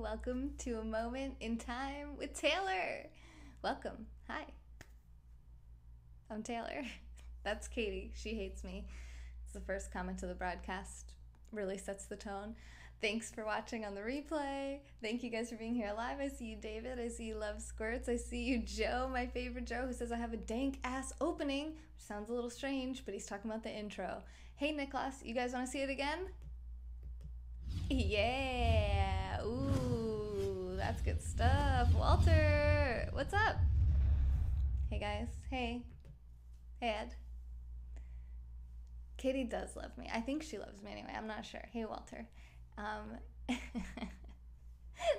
welcome to A Moment in Time with Taylor. Welcome. Hi. I'm Taylor. That's Katie. She hates me. It's the first comment of the broadcast. Really sets the tone. Thanks for watching on the replay. Thank you guys for being here live. I see you, David. I see you, Love Squirts. I see you, Joe, my favorite Joe, who says I have a dank ass opening, which sounds a little strange, but he's talking about the intro. Hey, Nicholas, you guys want to see it again? Yeah. Ooh, that's good stuff. Walter, what's up? Hey, guys. Hey. Hey, Ed. Katie does love me. I think she loves me anyway. I'm not sure. Hey, Walter.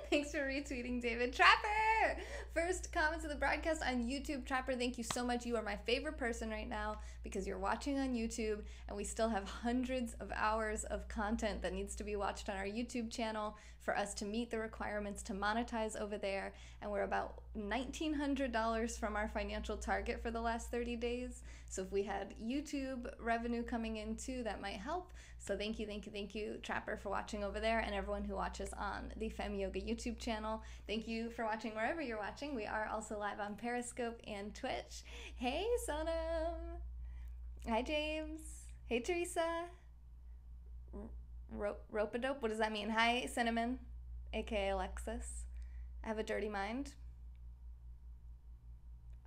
Thanks for retweeting, David. Trapper! First comments of the broadcast on YouTube. Trapper, thank you so much. You are my favorite person right now because you're watching on YouTube and we still have hundreds of hours of content that needs to be watched on our YouTube channel for us to meet the requirements to monetize over there. And we're about $1,900 from our financial target for the last 30 days. So if we had YouTube revenue coming in too, that might help. So thank you, Trapper, for watching over there, and everyone who watches on the Fem Yoga YouTube channel. Thank you for watching wherever you're watching. We are also live on Periscope and Twitch. Hey, Sonam. Hi, James. Hey, Teresa. Rope-a-dope? What does that mean? Hi, Cinnamon, aka Alexis. I have a dirty mind.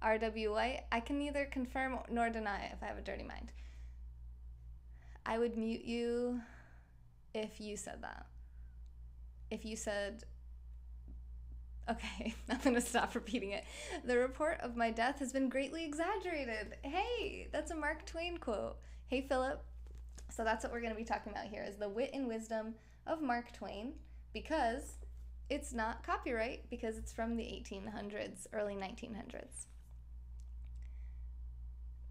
RWA. I can neither confirm nor deny if I have a dirty mind. I would mute you if you said that. If you said, okay, I'm going to stop repeating it. The report of my death has been greatly exaggerated. Hey, that's a Mark Twain quote. Hey, Philip. So that's what we're going to be talking about here is the wit and wisdom of Mark Twain, because it's not copyright, because it's from the 1800s, early 1900s.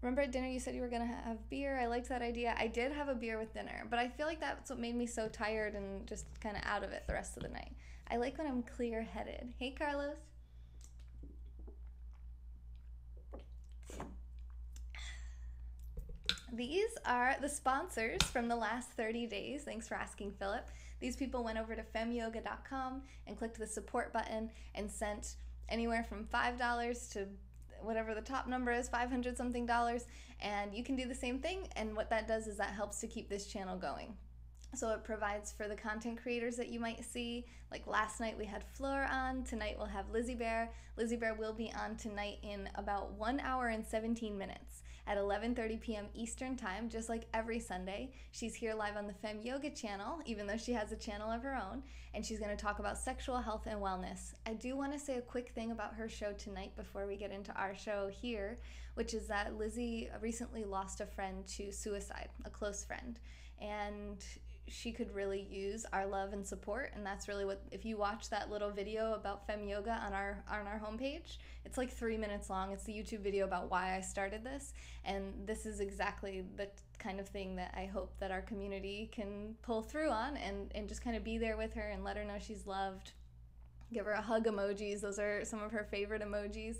Remember at dinner you said you were going to have beer? I liked that idea. I did have a beer with dinner, but I feel like that's what made me so tired and just kind of out of it the rest of the night. I like when I'm clear-headed. Hey, Carlos. These are the sponsors from the last 30 days. Thanks for asking, Philip. These people went over to femyoga.com and clicked the support button and sent anywhere from $5 to whatever the top number is, 500 something dollars, and you can do the same thing. And what that does is that helps to keep this channel going. So it provides for the content creators that you might see. Like last night we had Fleur on, tonight we'll have Lizzie Bear. Lizzie Bear will be on tonight in about 1 hour and 17 minutes at 11:30 p.m. Eastern time, just like every Sunday. She's here live on the Fem Yoga channel, even though she has a channel of her own, and she's going to talk about sexual health and wellness. I do want to say a quick thing about her show tonight before we get into our show here, which is that Lizzie recently lost a friend to suicide, a close friend, and she could really use our love and support. And that's really what, if you watch that little video about Fem Yoga on our homepage, it's like 3 minutes long. It's the YouTube video about why I started this, and this is exactly the kind of thing that I hope that our community can pull through on and just kind of be there with her and let her know she's loved. Give her a hug emojis. Those are some of her favorite emojis.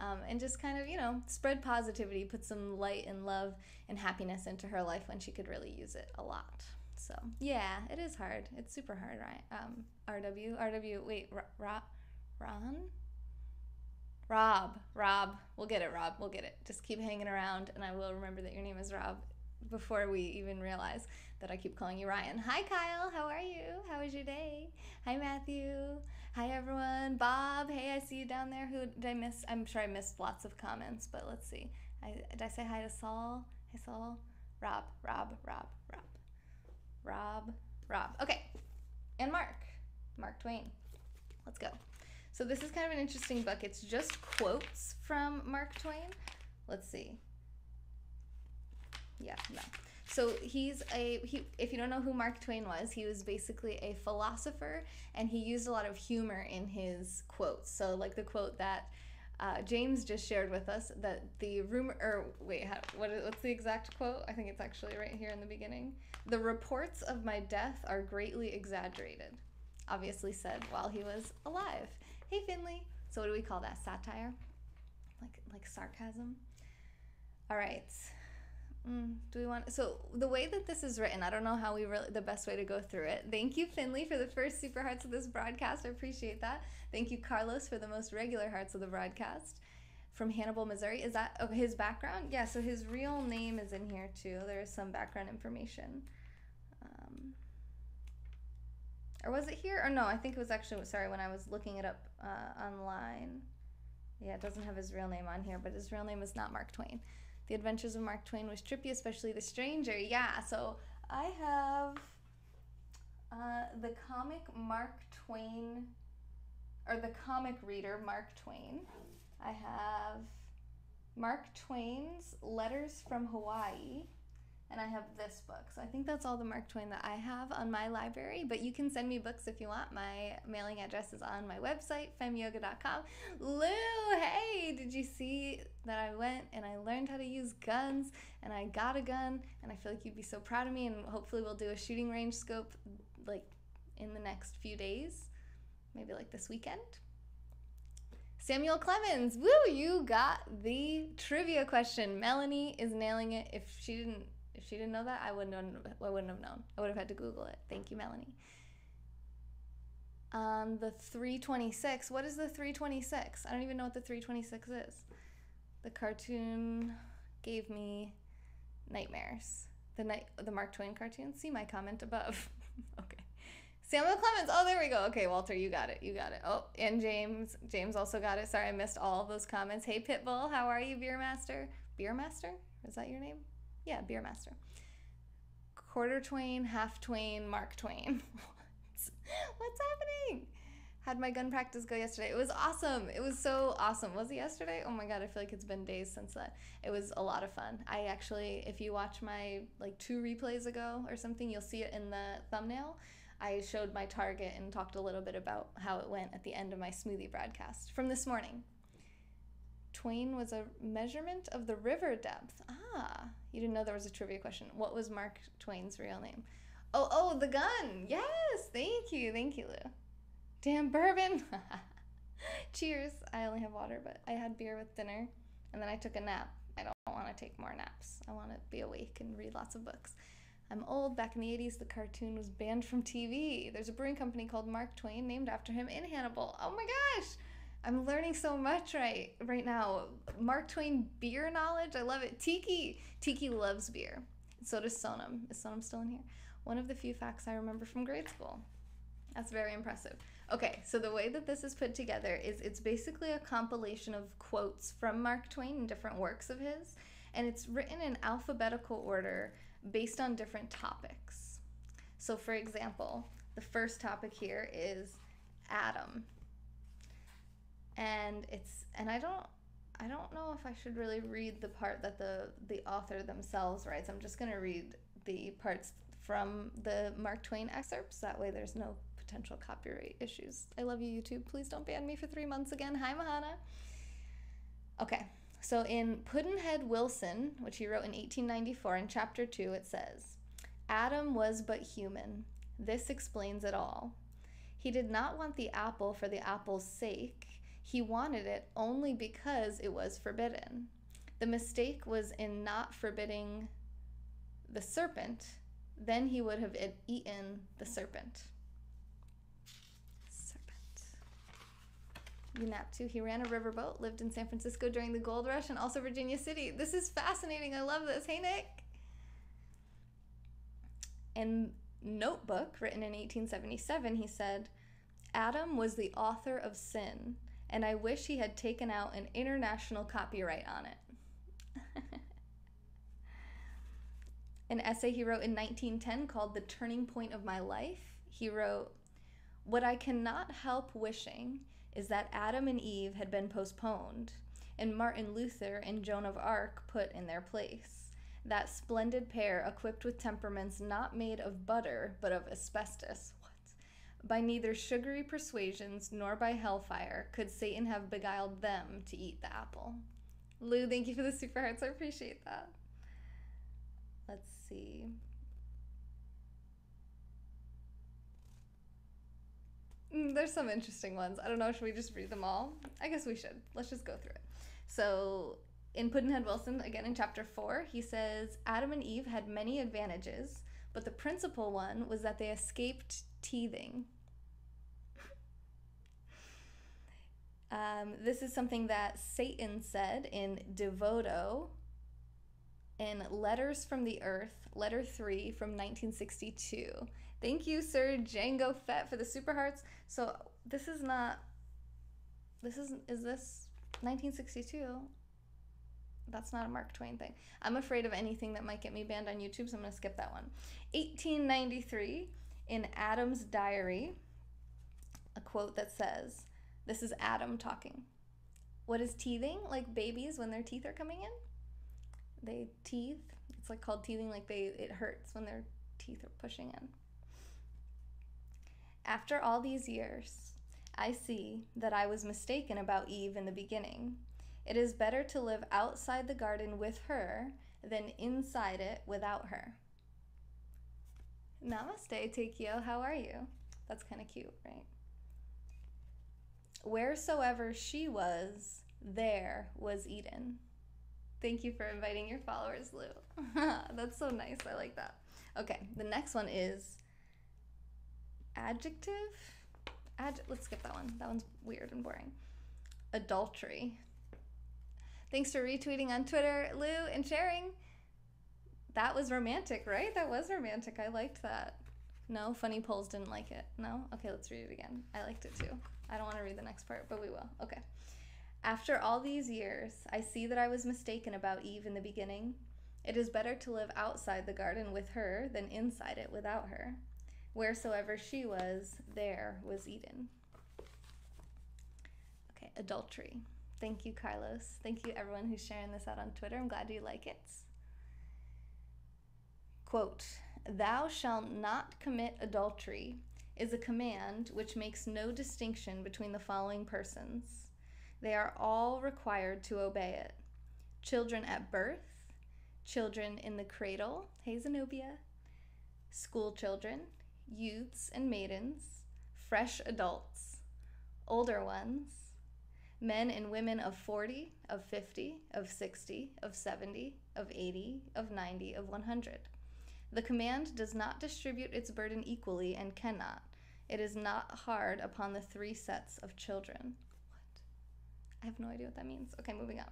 And just kind of, you know, spread positivity, put some light and love and happiness into her life when she could really use it a lot. So, yeah, it is hard. It's super hard, right? RW, wait, Rob. We'll get it, Rob. We'll get it. Just keep hanging around, and I will remember that your name is Rob before we even realize that I keep calling you Ryan. Hi, Kyle. How are you? How was your day? Hi, Matthew. Hi, everyone. Bob. Hey, I see you down there. Who did I miss? I'm sure I missed lots of comments, but let's see. Did I say hi to Saul? Hi, Saul. Rob. Okay, and Mark Twain. Let's go. So this is kind of an interesting book. It's just quotes from Mark Twain. Let's see. Yeah, no. So if you don't know who Mark Twain was, he was basically a philosopher, and he used a lot of humor in his quotes. So like the quote that James just shared with us, that the rumor, or wait, what's the exact quote? I think it's actually right here in the beginning. The reports of my death are greatly exaggerated. Obviously said while he was alive. Hey, Finley. So what do we call that? Satire? Like sarcasm? All right. Do we want, so the way that this is written, I don't know how the best way to go through it. Thank you, Finley, for the first super hearts of this broadcast. I appreciate that. Thank you, Carlos, for the most regular hearts of the broadcast. From Hannibal, Missouri. Is that his background? Yeah, so his real name is in here too. There is some background information. Or was it here? Or no, I think it was actually, sorry, when I was looking it up online. Yeah, it doesn't have his real name on here, but his real name is not Mark Twain. The Adventures of Mark Twain was trippy, especially The Stranger. Yeah, so I have the comic Mark Twain, or the comic reader Mark Twain. I have Mark Twain's Letters from Hawaii, and I have this book. So I think that's all the Mark Twain that I have on my library, but you can send me books if you want. My mailing address is on my website, femyoga.com. Lou, hey, did you see that I went and I learned how to use guns, and I got a gun, and I feel like you'd be so proud of me, and hopefully we'll do a shooting range scope like in the next few days, maybe like this weekend. Samuel Clemens, woo, you got the trivia question. Melanie is nailing it. If she didn't know that, I wouldn't have known. I would have had to Google it. Thank you, Melanie. The 326. What is the 326? I don't even know what the 326 is. The cartoon gave me nightmares. The Mark Twain cartoon. See my comment above. Okay. Samuel Clemens. Oh, there we go. Okay, Walter, you got it. Oh, and James. James also got it. Sorry, I missed all of those comments. Hey, Pitbull. How are you, Beer Master? Beer Master? Is that your name? Yeah, Beer Master. Quarter Twain, half Twain, Mark Twain. What's happening? Had my gun practice go yesterday. It was awesome. It was so awesome. Was it yesterday? Oh my God, I feel like it's been days since that. It was a lot of fun. I actually, if you watch my like 2 replays ago or something, you'll see it in the thumbnail. I showed my target and talked a little bit about how it went at the end of my smoothie broadcast from this morning. Twain was a measurement of the river depth. Ah, you didn't know there was a trivia question. What was Mark Twain's real name? Oh, the gun. Yes, thank you, Lou. Damn bourbon. Cheers. I only have water, but I had beer with dinner, and then I took a nap. I don't want to take more naps. I want to be awake and read lots of books. I'm old. Back in the 80s, the cartoon was banned from TV. There's a brewing company called Mark Twain named after him in Hannibal. Oh my gosh. I'm learning so much right now. Mark Twain beer knowledge. I love it. Tiki loves beer. So does Sonam. Is Sonam still in here? One of the few facts I remember from grade school. That's very impressive. Okay, so the way that this is put together is it's basically a compilation of quotes from Mark Twain and different works of his, and it's written in alphabetical order based on different topics. So for example, the first topic here is Adam. And I don't know if I should really read the part that the author themselves writes. I'm just going to read the parts from the Mark Twain excerpts. That way there's no potential copyright issues. I love you, YouTube. Please don't ban me for 3 months again. Hi, Mahana. Okay. So in Pudd'nhead Wilson, which he wrote in 1894, in chapter 2, it says, Adam was but human. This explains it all. He did not want the apple for the apple's sake. He wanted it only because it was forbidden. The mistake was in not forbidding the serpent. Then he would have eaten the serpent. Unaptu. He ran a riverboat, lived in San Francisco during the gold rush, and also Virginia City. This is fascinating. I love this. Hey, Nick. In Notebook, written in 1877, he said, Adam was the author of sin, and I wish he had taken out an international copyright on it. An essay he wrote in 1910 called The Turning Point of My Life, he wrote, What I cannot help wishing is that Adam and Eve had been postponed, and Martin Luther and Joan of Arc put in their place. That splendid pair, equipped with temperaments not made of butter, but of asbestos. What? By neither sugary persuasions nor by hellfire could Satan have beguiled them to eat the apple. Lou, thank you for the super hearts. I appreciate that. Let's see. There's some interesting ones. I don't know, should we just read them all? I guess we should. Let's just go through it. So in Pudd'nhead Wilson, again in chapter 4, he says, Adam and Eve had many advantages, but the principal one was that they escaped teething. This is something that Satan said in Devoto in Letters from the Earth, letter 3 from 1962. Thank you, Sir Django Fett, for the super hearts. So this is 1962? That's not a Mark Twain thing. I'm afraid of anything that might get me banned on YouTube, so I'm going to skip that one. 1893, in Adam's diary, a quote that says, this is Adam talking. What is teething? Like babies when their teeth are coming in? They teeth. It's like called teething, like it hurts when their teeth are pushing in. After all these years, I see that I was mistaken about Eve in the beginning. It is better to live outside the garden with her than inside it without her. Namaste, Takio. How are you? That's kind of cute, right? Wheresoever she was, there was Eden. Thank you for inviting your followers, Lou. That's so nice. I like that. Okay, the next one is adjective. Let's skip that one. That one's weird and boring. Adultery. Thanks for retweeting on Twitter, Lou, and sharing. That was romantic, right? That was romantic. I liked that. No, Funny Polls didn't like it. No? Okay, let's read it again. I liked it too. I don't want to read the next part, but we will. Okay. After all these years, I see that I was mistaken about Eve in the beginning. It is better to live outside the garden with her than inside it without her. Wheresoever she was, there was Eden. Okay, adultery. Thank you, Carlos. Thank you, everyone who's sharing this out on Twitter. I'm glad you like it. Quote, thou shalt not commit adultery is a command which makes no distinction between the following persons. They are all required to obey it. Children at birth, children in the cradle, hey Zenobia, school children, youths and maidens, fresh adults, older ones, men and women of 40, of 50, of 60, of 70, of 80, of 90, of 100. The command does not distribute its burden equally and cannot. It is not hard upon the three sets of children. What? I have no idea what that means. Okay, moving on.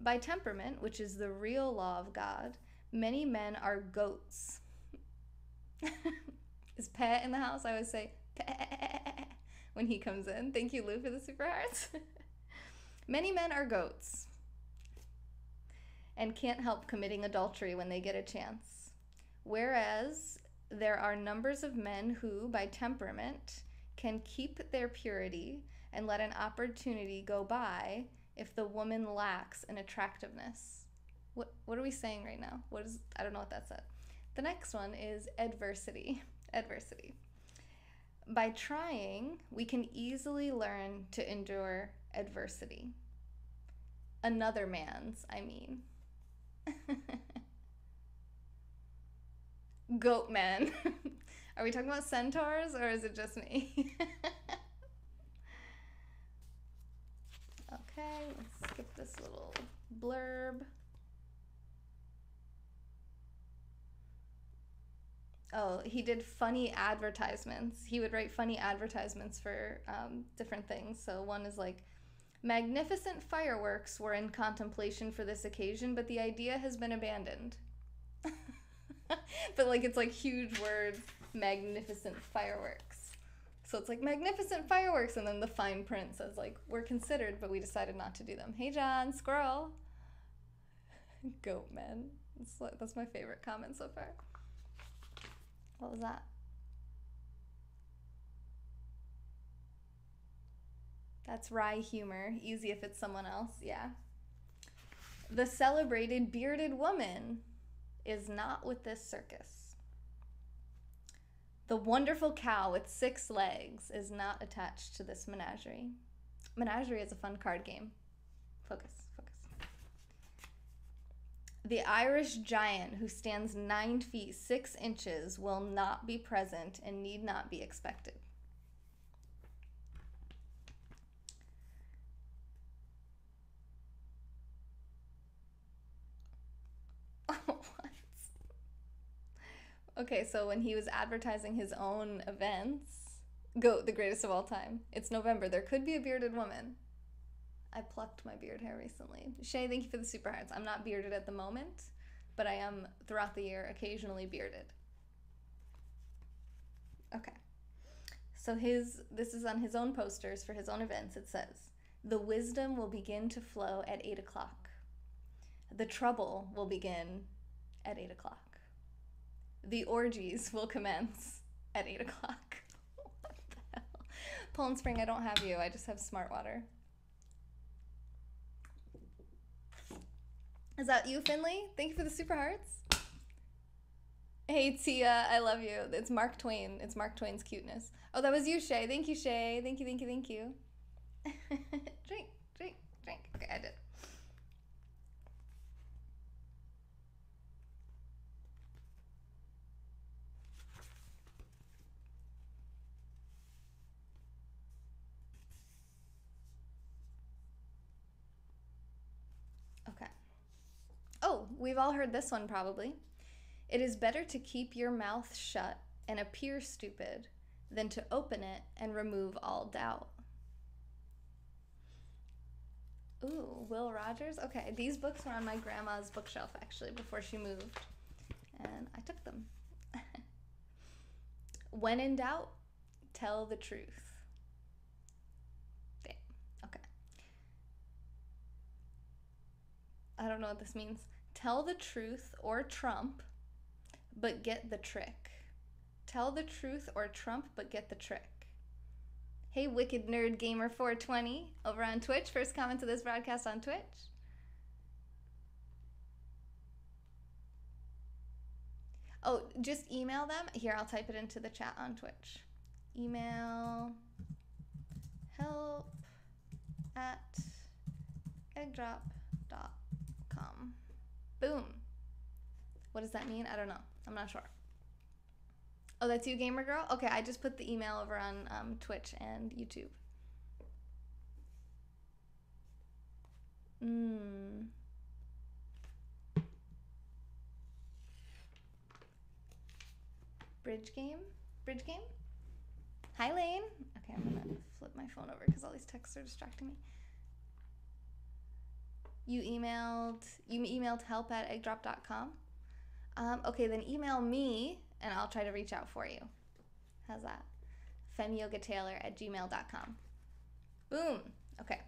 By temperament, which is the real law of God, many men are goats. Is Pet in the house? I always say Pet when he comes in. Thank you, Lou, for the super hearts. Many men are goats and can't help committing adultery when they get a chance. Whereas there are numbers of men who, by temperament, can keep their purity and let an opportunity go by if the woman lacks in attractiveness. What are we saying right now? I don't know what that said. The next one is adversity. Adversity. By trying, we can easily learn to endure adversity. Another man's, I mean. Goat men. Are we talking about centaurs or is it just me? Okay, let's skip this little blurb. Oh, he did funny advertisements. He would write funny advertisements for different things. So one is like, magnificent fireworks were in contemplation for this occasion, but the idea has been abandoned. But like it's like huge words, magnificent fireworks. So it's like magnificent fireworks, and then the fine print says like, we're considered, but we decided not to do them. Hey John, squirrel. Goat men. That's my favorite comment so far. What was that? That's wry humor. Easy if it's someone else, yeah. The celebrated bearded woman is not with this circus. The wonderful cow with 6 legs is not attached to this menagerie. Menagerie is a fun card game. Focus. The Irish giant who stands 9 feet 6 inches will not be present and need not be expected. What? Okay, so when he was advertising his own events, GOAT, the greatest of all time. It's November. There could be a bearded woman. I plucked my beard hair recently. Shay, thank you for the super hearts. I'm not bearded at the moment, but I am throughout the year occasionally bearded. Okay. So this is on his own posters for his own events. It says, "The wisdom will begin to flow at 8 o'clock. The trouble will begin at 8 o'clock. The orgies will commence at 8 o'clock." What the hell? Poland Spring, I don't have you. I just have Smart Water. Is that you, Finley? Thank you for the super hearts. Hey, Tia, I love you. It's Mark Twain. It's Mark Twain's cuteness. Oh, that was you, Shay. Thank you, Shay. Thank you, thank you, thank you. Drink, drink, drink. Okay, I did. Okay. Oh, we've all heard this one probably. "It is better to keep your mouth shut and appear stupid than to open it and remove all doubt." Ooh, Will Rogers? Okay, these books were on my grandma's bookshelf actually before she moved, and I took them. "When in doubt, tell the truth." Damn, okay. I don't know what this means. "Tell the truth or Trump, but get the trick." Tell the truth or Trump, but get the trick. Hey, Wicked Nerd Gamer 420 over on Twitch. First comment to this broadcast on Twitch. Oh, just email them. Here, I'll type it into the chat on Twitch. Email help@eggdrop.com. Boom. What does that mean? I don't know. I'm not sure. Oh, that's you, Gamer Girl? Okay, I just put the email over on Twitch and YouTube. Bridge game? Bridge game? Hi, Lane. Okay, I'm gonna flip my phone over because all these texts are distracting me. You emailed help@eggdrop.com. Okay, then email me and I'll try to reach out for you. How's that? femyogataylor@gmail.com. Boom. Okay.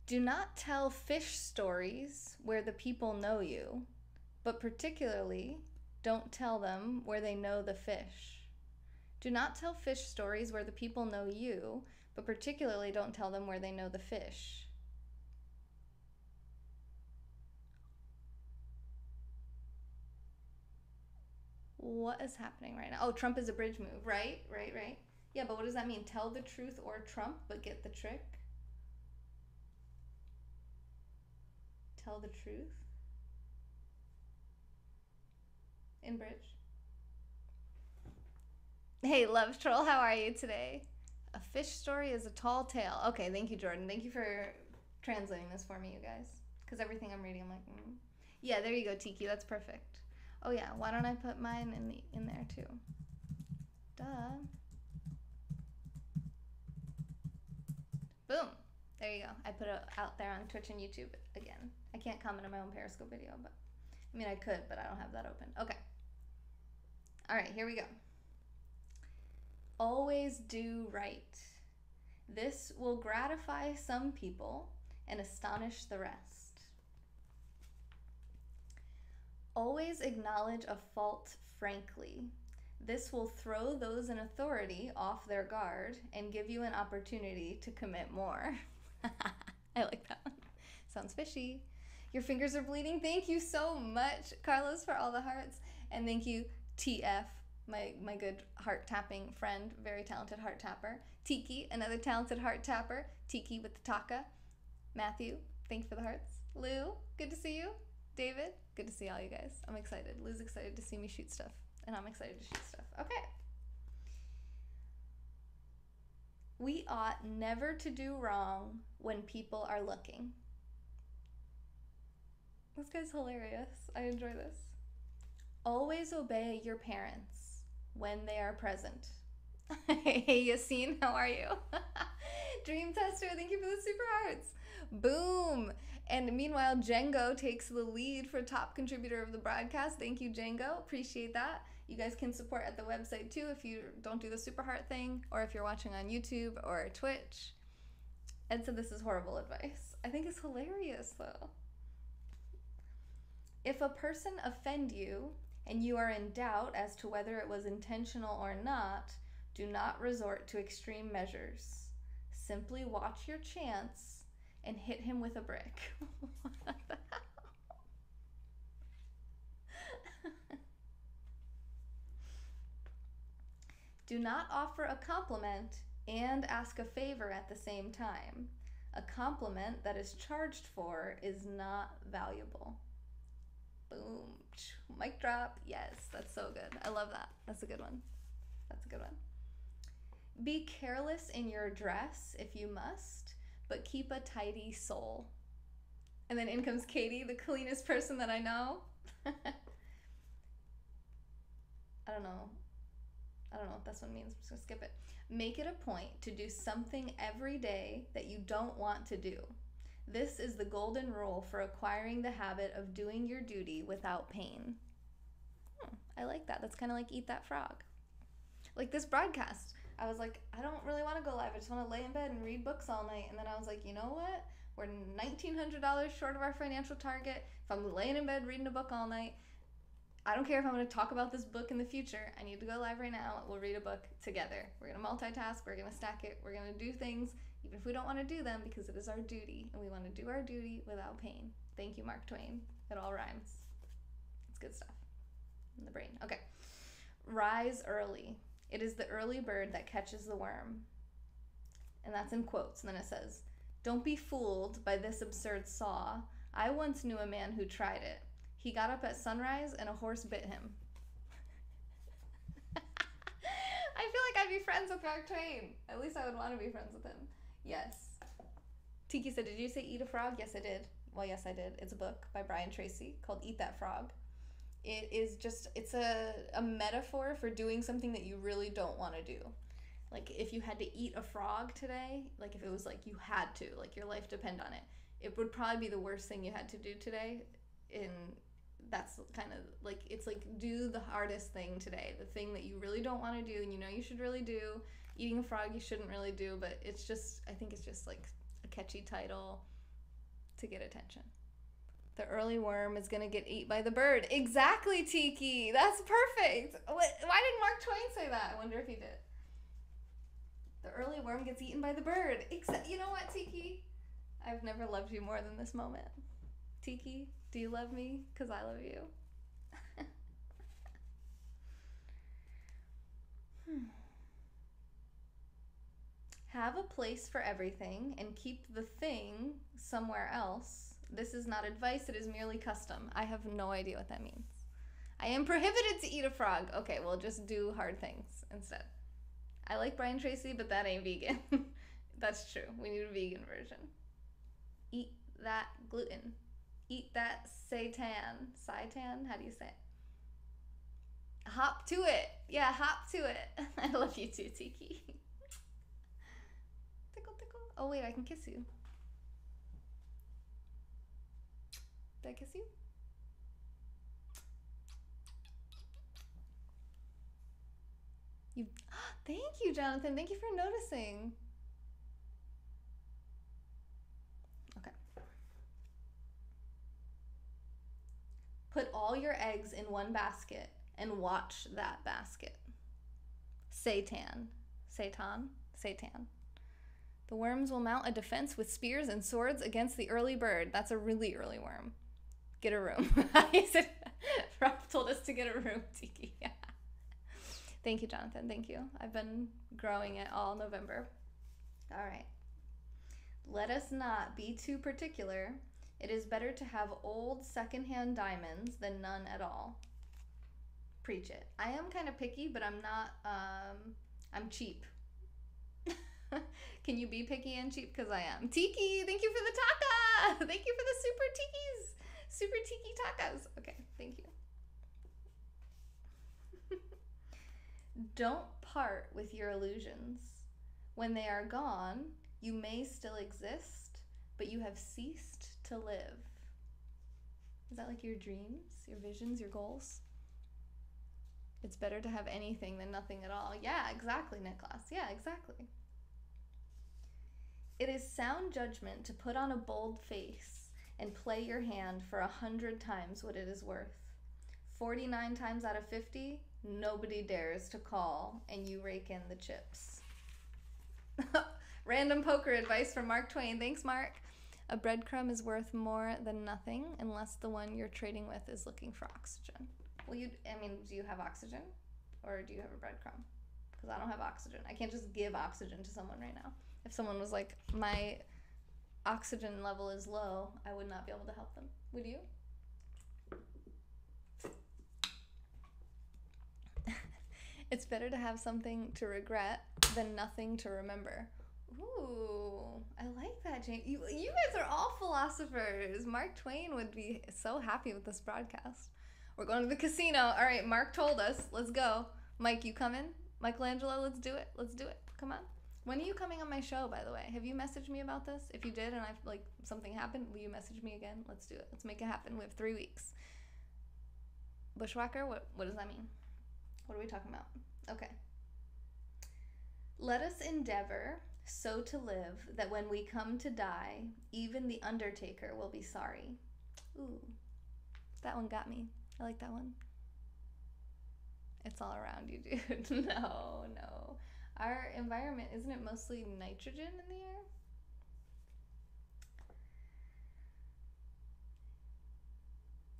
"Do not tell fish stories where the people know you, but particularly don't tell them where they know the fish." Do not tell fish stories where the people know you, but particularly don't tell them where they know the fish. What is happening right now? Oh, Trump is a bridge move, right? Right. Yeah, but what does that mean? Tell the truth or Trump, but get the trick? Tell the truth? In bridge? Hey, Love Troll, how are you today? "A fish story is a tall tale." Okay, thank you, Jordan. Thank you for translating this for me, you guys. Because everything I'm reading, I'm like, Yeah, there you go, Tiki. That's perfect. Oh yeah, why don't I put mine in there too? Duh. Boom. There you go. I put it out there on Twitch and YouTube again. I can't comment on my own Periscope video, but I mean I could, but I don't have that open. Okay. All right, here we go. "Always do right. This will gratify some people and astonish the rest." "Always acknowledge a fault frankly. This will throw those in authority off their guard and give you an opportunity to commit more." I like that one. Sounds fishy. "Your fingers are bleeding." Thank you so much, Carlos, for all the hearts. And thank you, TF, my good heart tapping friend, very talented heart tapper. Tiki, another talented heart tapper. Tiki with the taka. Matthew, thank you for the hearts. Lou, good to see you. David, good to see all you guys. I'm excited. Lou's excited to see me shoot stuff, and I'm excited to shoot stuff. Okay. "We ought never to do wrong when people are looking." This guy's hilarious. I enjoy this. Always obey your parents when they are present. Hey, Yassine, how are you? Dream Tester, thank you for the super hearts. Boom. And meanwhile, Django takes the lead for top contributor of the broadcast. Thank you, Django. Appreciate that. You guys can support at the website too if you don't do the super heart thing, or if you're watching on YouTube or Twitch. Ed said this is horrible advice. I think it's hilarious though. If a person offend you and you are in doubt as to whether it was intentional or not, do not resort to extreme measures. Simply watch your chance and hit him with a brick. What the hell? Do not offer a compliment and ask a favor at the same time. A compliment that is charged for is not valuable. Boom. Mic drop. Yes, that's so good. I love that. That's a good one. That's a good one. Be careless in your dress if you must, but keep a tidy soul. And then in comes Katie, the cleanest person that I know. I don't know what this one means. I'm just gonna skip it. Make it a point to do something every day that you don't want to do. This is the golden rule for acquiring the habit of doing your duty without pain. I like that. That's kind of like Eat That Frog. Like this broadcast, I was like, I don't really want to go live. I just want to lay in bed and read books all night. And then I was like, you know what? We're $1,900 short of our financial target. If I'm laying in bed reading a book all night, I don't care if I'm going to talk about this book in the future. I need to go live right now. We'll read a book together. We're going to multitask. We're going to stack it. We're going to do things, even if we don't want to do them, because it is our duty. And we want to do our duty without pain. Thank you, Mark Twain. It all rhymes. It's good stuff in the brain. Okay. Rise early. It is the early bird that catches the worm. And that's in quotes. And then it says, don't be fooled by this absurd saw. I once knew a man who tried it. He got up at sunrise and a horse bit him. I feel like I'd be friends with Mark Twain. At least I would want to be friends with him. Yes. Tiki said, did you say Eat a Frog? Yes, I did. Well, yes, I did. It's a book by Brian Tracy called Eat That Frog. It is just, it's a metaphor for doing something that you really don't want to do. Like if you had to eat a frog today, like if it was like you had to, like your life depend on it, it would probably be the worst thing you had to do today. That's kind of like, it's like do the hardest thing today, the thing that you really don't want to do and you know you should really do. Eating a frog you shouldn't really do, but it's just, I think it's just like a catchy title to get attention. The early worm is gonna get eaten by the bird. Exactly, Tiki. That's perfect. Why did Mark Twain say that? I wonder if he did. The early worm gets eaten by the bird. You know what, Tiki? I've never loved you more than this moment. Tiki, do you love me? Because I love you. Have a place for everything and keep the thing somewhere else. This is not advice, it is merely custom. I have no idea what that means. I am prohibited to eat a frog. Okay, well, just do hard things instead. I like Brian Tracy, but that ain't vegan. That's true. We need a vegan version. Eat that gluten. Eat that seitan. Seitan? How do you say it? Hop to it. Yeah, hop to it. I love you too, Tiki. Tickle, tickle. Oh, wait, I can kiss you. Did I kiss you? Thank you, Jonathan. Thank you for noticing. Okay. Put all your eggs in one basket and watch that basket. Seitan. Seitan? Seitan. The worms will mount a defense with spears and swords against the early bird. That's a really early worm. Get a room. Rob told us to get a room, Tiki. Yeah. Thank you, Jonathan. Thank you. I've been growing it all November. All right. Let us not be too particular. It is better to have old secondhand diamonds than none at all. Preach it. I am kind of picky, but I'm not, I'm cheap. Can you be picky and cheap? Because I am. Tiki, thank you for the taka. Thank you for the super tikis. Super tiki tacos. Okay, thank you. Don't part with your illusions. When they are gone, you may still exist, but you have ceased to live. Is that like your dreams, your visions, your goals? It's better to have anything than nothing at all. Yeah, exactly, Nicholas. Yeah, exactly. It is sound judgment to put on a bold face and play your hand for 100 times what it is worth. 49 times out of 50, nobody dares to call, and you rake in the chips. Random poker advice from Mark Twain. Thanks, Mark. A breadcrumb is worth more than nothing unless the one you're trading with is looking for oxygen. Well, do you have oxygen? Or do you have a breadcrumb? Because I don't have oxygen. I can't just give oxygen to someone right now. If someone was like, my oxygen level is low, I would not be able to help them. Would you? It's better to have something to regret than nothing to remember. Ooh, I like that, Jane. You guys are all philosophers. Mark Twain would be so happy with this broadcast. We're going to the casino. All right, Mark told us. Let's go. Mike, you coming? Michelangelo, let's do it. Let's do it. Come on. When are you coming on my show, by the way? Have you messaged me about this? If you did and something happened, will you message me again? Let's do it. Let's make it happen. We have 3 weeks. Bushwhacker? What does that mean? What are we talking about? Okay. Let us endeavor so to live that when we come to die, even the undertaker will be sorry. Ooh, that one got me. I like that one. It's all around you, dude. No. Our environment, isn't it mostly nitrogen in the air?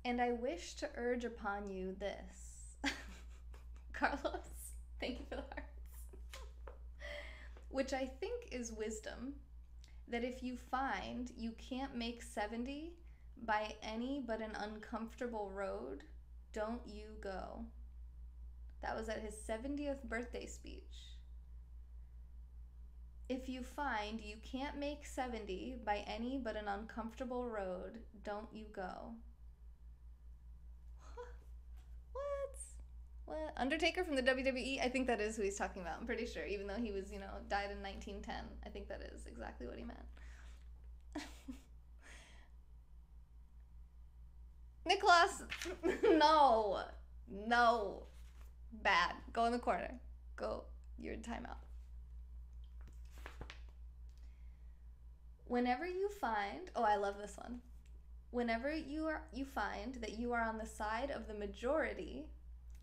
And I wish to urge upon you this. Carlos, thank you for the hearts. Which I think is wisdom, that if you find you can't make 70 by any but an uncomfortable road, don't you go. That was at his 70th birthday speech. If you find you can't make 70 by any but an uncomfortable road, don't you go. What? Undertaker from the WWE? I think that is who he's talking about. I'm pretty sure, even though he was, died in 1910. I think that is exactly what he meant. Nicholas! No. Bad. Go in the corner. Go. You're in timeout. Whenever you find... Oh, I love this one. Whenever you find that you are on the side of the majority,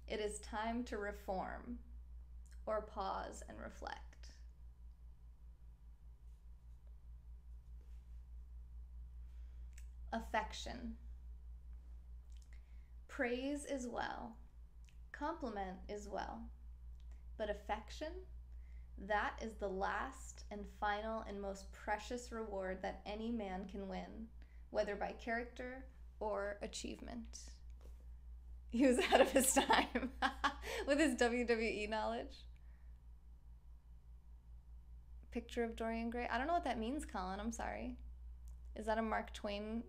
it is time to reform or pause and reflect. Affection. Praise is well. Compliment is well. But affection, that is the last and final and most precious reward that any man can win, whether by character or achievement. He was ahead of his time with his WWE knowledge. Picture of Dorian Gray. I don't know what that means, Colin. I'm sorry. Is that a Mark Twain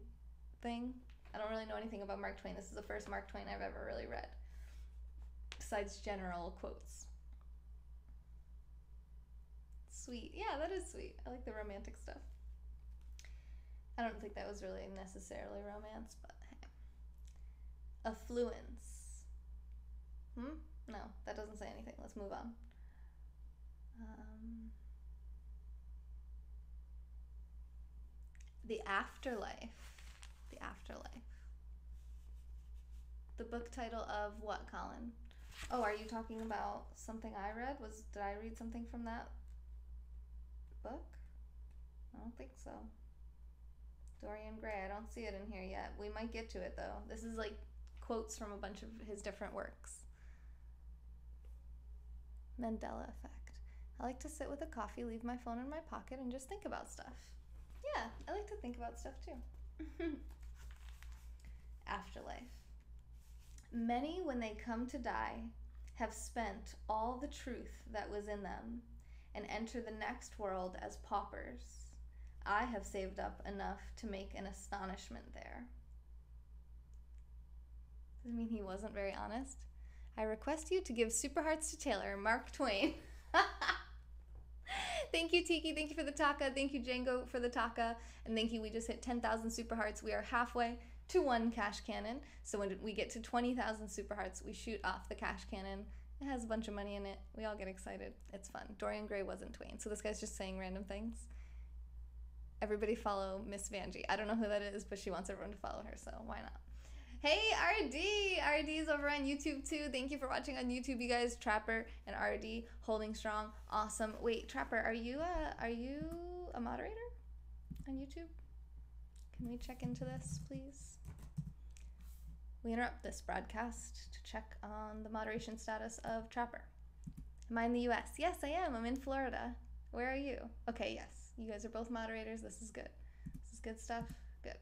thing? I don't really know anything about Mark Twain. This is the first Mark Twain I've ever really read, besides general quotes. Sweet. Yeah, that is sweet. I like the romantic stuff. I don't think that was really necessarily romance, but hey. Affluence. No, that doesn't say anything. Let's move on. The afterlife. The afterlife. The book title of what, Colin? Oh, are you talking about something I read? Did I read something from that book? I don't think so. Dorian Gray, I don't see it in here yet. We might get to it though. This is like quotes from a bunch of his different works. Mandela effect. I like to sit with a coffee, leave my phone in my pocket, and just think about stuff. Yeah, I like to think about stuff too. Afterlife. Many, when they come to die, have spent all the truth that was in them and enter the next world as paupers. I have saved up enough to make an astonishment there. Does it mean he wasn't very honest? I request you to give super hearts to Taylor, Mark Twain. Thank you, Tiki. Thank you for the taka. Thank you, Django, for the taka. And thank you. We just hit 10,000 super hearts. We are halfway to 1 cash cannon. So when we get to 20,000 super hearts, we shoot off the cash cannon. It has a bunch of money in it. We all get excited. It's fun. Dorian Gray wasn't Twain. So this guy's just saying random things. Everybody follow Miss Vanjie. I don't know who that is, but she wants everyone to follow her, so why not? Hey, RD! RD's over on YouTube too. Thank you for watching on YouTube, you guys. Trapper and RD holding strong. Awesome. Wait, Trapper, are you a moderator on YouTube? Can we check into this, please? We interrupt this broadcast to check on the moderation status of Trapper. Am I in the US? Yes, I am. I'm in Florida. Where are you? Okay, yes. You guys are both moderators. This is good. This is good stuff. Good.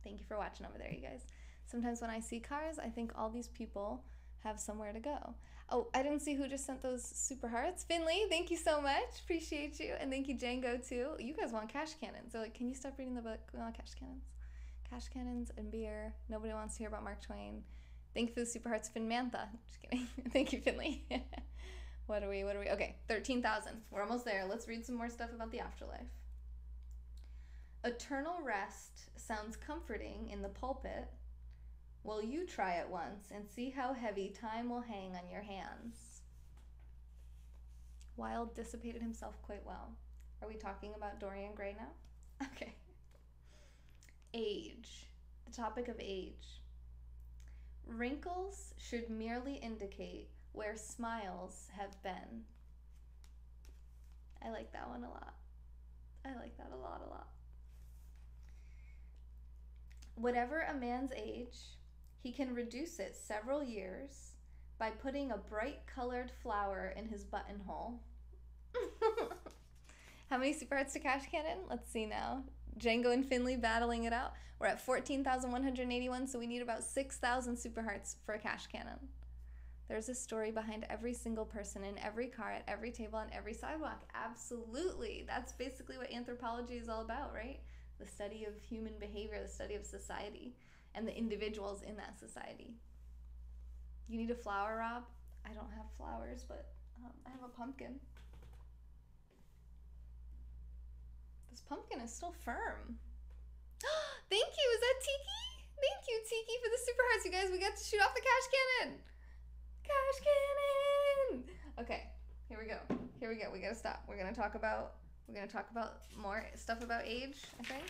Thank you for watching over there, you guys. Sometimes when I see cars, I think all these people have somewhere to go. Oh, I didn't see who just sent those super hearts. Finley, thank you so much. Appreciate you. And thank you, Django, too. You guys want cash cannons. So, like, can you stop reading the book? We want cash cannons. Cash cannons and beer. Nobody wants to hear about Mark Twain. Thank you for the super hearts, Finmantha. Just kidding. Thank you, Finley. What are we? Okay, 13,000. We're almost there. Let's read some more stuff about the afterlife. Eternal rest sounds comforting in the pulpit. Well, you try it once and see how heavy time will hang on your hands. Wilde dissipated himself quite well. Are we talking about Dorian Gray now? Okay. Age. The topic of age. Wrinkles should merely indicate where smiles have been. I like that one a lot. I like that a lot. Whatever a man's age, he can reduce it several years by putting a bright colored flower in his buttonhole. How many super hearts to cash cannon? Let's see now. Django and Finley battling it out. We're at 14,181, so we need about 6,000 super hearts for a cash cannon. There's a story behind every single person in every car, at every table, on every sidewalk. Absolutely. That's basically what anthropology is all about, right? The study of human behavior, the study of society, and the individuals in that society. You need a flower, Rob? I don't have flowers, but I have a pumpkin. This pumpkin is still firm. Thank you. Is that Tiki? Thank you, Tiki, for the super hearts, you guys. We got to shoot off the cash cannon. Cash cannon. Okay, here we go. We gotta stop. We're gonna talk about more stuff about age, I think.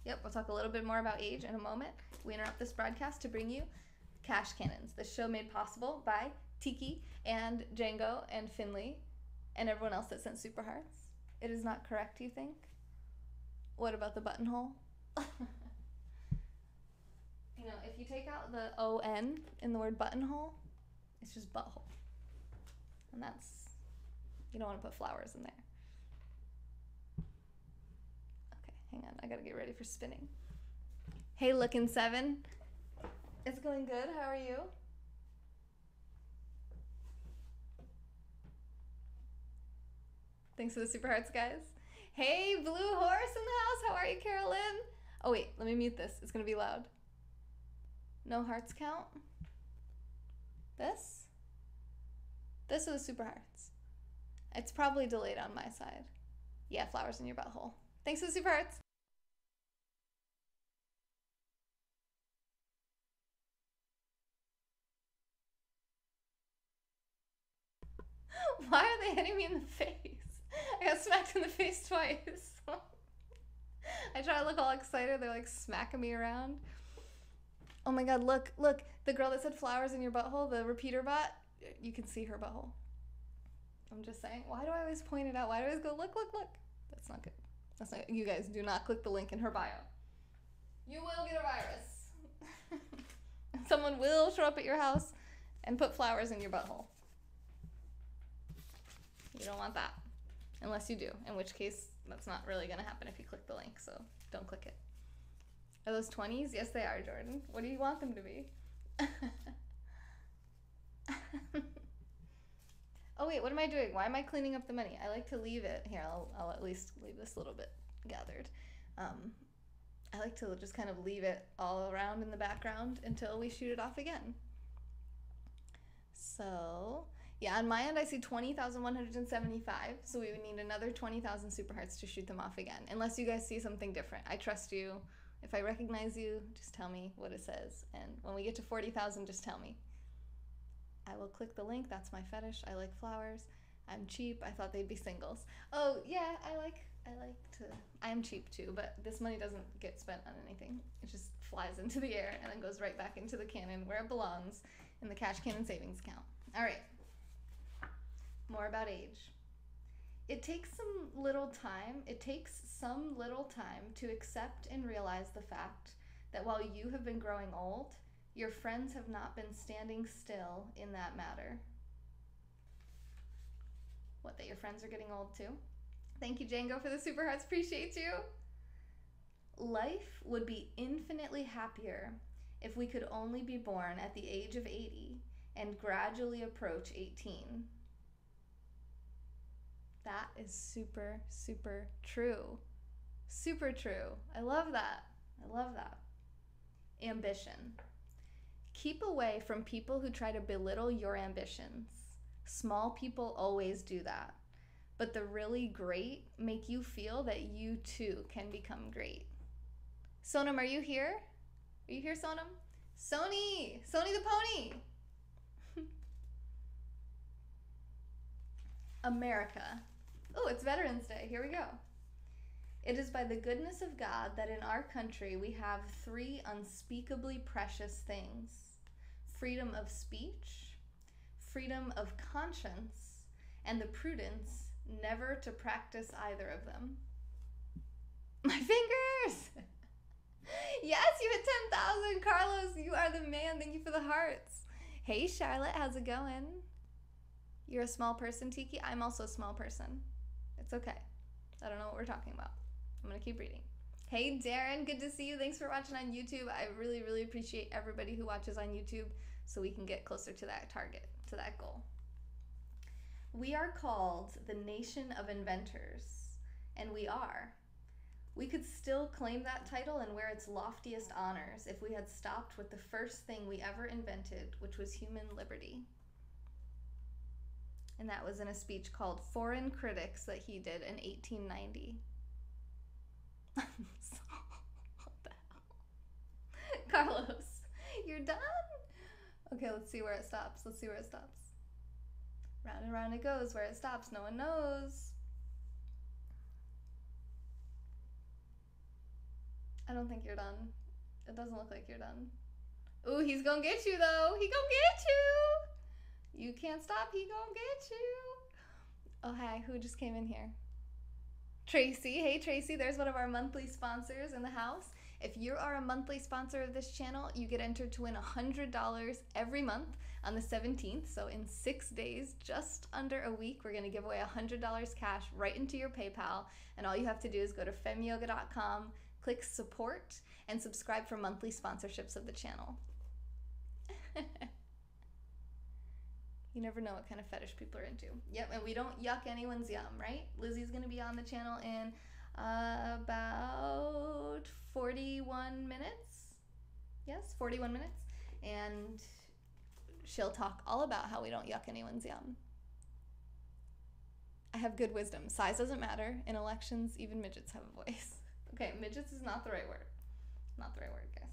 Yep, we'll talk a little bit more about age in a moment. We interrupt this broadcast to bring you cash cannons. This show made possible by Tiki and Django and Finley and everyone else that sent super hearts. It is not correct, you think? What about the buttonhole? You know, if you take out the O-N in the word buttonhole, it's just butthole. And that's, you don't want to put flowers in there. Okay, hang on. I gotta get ready for spinning. Hey, Lookin' Seven. It's going good. How are you? Thanks for the super hearts, guys. Hey, Blue Horse in the house. How are you, Carolyn? Oh, wait. Let me mute this. It's going to be loud. No hearts count? This? This are the super hearts. It's probably delayed on my side. Yeah, flowers in your butthole. Thanks for the super hearts. Why are they hitting me in the face? I got smacked in the face twice. I try to look all excited. They're like smacking me around. Oh my god, look. The girl that said flowers in your butthole, the repeater bot, you can see her butthole. I'm just saying. Why do I always point it out? Why do I always go, look? That's not good. That's not good. You guys do not click the link in her bio. You will get a virus. Someone will show up at your house and put flowers in your butthole. You don't want that. Unless you do, in which case that's not really going to happen if you click the link, so don't click it. Are those 20s? Yes, they are, Jordan. What do you want them to be? Oh, wait, what am I doing? Why am I cleaning up the money? I like to leave it. Here, I'll at least leave this a little bit gathered. I like to just kind of leave it all around in the background until we shoot it off again. So, yeah, on my end, I see 20,175. So we would need another 20,000 super hearts to shoot them off again. Unless you guys see something different. I trust you. If I recognize you, just tell me what it says. And when we get to 40,000, just tell me. I will click the link. That's my fetish. I like flowers. I'm cheap. I thought they'd be singles. Oh, yeah, I like to... I'm cheap too, but this money doesn't get spent on anything. It just flies into the air and then goes right back into the cannon where it belongs, in the cash cannon savings account. All right. More about age. It takes some little time to accept and realize the fact that while you have been growing old, your friends have not been standing still in that matter. What, that your friends are getting old too? Thank you, Django, for the super hearts. Appreciate you. Life would be infinitely happier if we could only be born at the age of 80 and gradually approach 18. That is super, super true. Super true. I love that. I love that. Ambition. Keep away from people who try to belittle your ambitions. Small people always do that. But the really great make you feel that you too can become great. Sonam, are you here? Are you here, Sonam? Sony the pony. America. Oh, it's Veterans Day. Here we go. It is by the goodness of God that in our country we have 3 unspeakably precious things: freedom of speech, freedom of conscience, and the prudence never to practice either of them. My fingers! Yes, you hit 10,000. Carlos, you are the man. Thank you for the hearts. Hey, Charlotte, how's it going? You're a small person, Tiki? I'm also a small person. It's okay. I don't know what we're talking about. I'm going to keep reading. Hey, Darren, good to see you. Thanks for watching on YouTube. I really, really appreciate everybody who watches on YouTube so we can get closer to that target, to that goal. We are called the nation of inventors, and we are. We could still claim that title and wear its loftiest honors if we had stopped with the first thing we ever invented, which was human liberty. And that was in a speech called Foreign Critics that he did in 1890. What the hell? Carlos, you're done? Okay, let's see where it stops. Let's see where it stops. Round and round it goes. Where it stops, no one knows. I don't think you're done. It doesn't look like you're done. Ooh, he's gonna get you though. He gonna get you. You can't stop. He gonna get you. Oh, hi. Who just came in here? Tracy. Hey, Tracy. There's one of our monthly sponsors in the house. If you are a monthly sponsor of this channel, you get entered to win $100 every month on the 17th. So in 6 days, just under a week, we're going to give away $100 cash right into your PayPal. And all you have to do is go to femyoga.com, click support, and subscribe for monthly sponsorships of the channel. You never know what kind of fetish people are into. Yep, and we don't yuck anyone's yum, right? Lizzie's going to be on the channel in about 41 minutes. Yes, 41 minutes. And she'll talk all about how we don't yuck anyone's yum. I have good wisdom. Size doesn't matter. In elections, even midgets have a voice. Okay, midgets is not the right word. Not the right word, guys.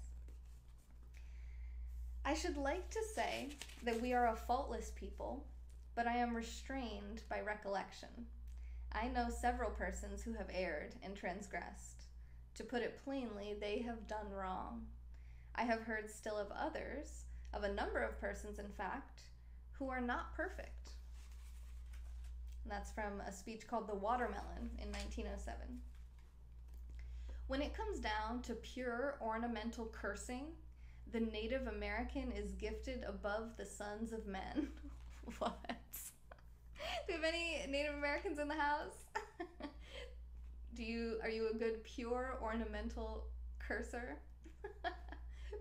I should like to say that we are a faultless people, but I am restrained by recollection. I know several persons who have erred and transgressed. To put it plainly, they have done wrong. I have heard still of others, of a number of persons in fact, who are not perfect. And that's from a speech called The Watermelon in 1907. When it comes down to pure ornamental cursing, the Native American is gifted above the sons of men. What? Do we have any Native Americans in the house? Are you a good pure ornamental cursor?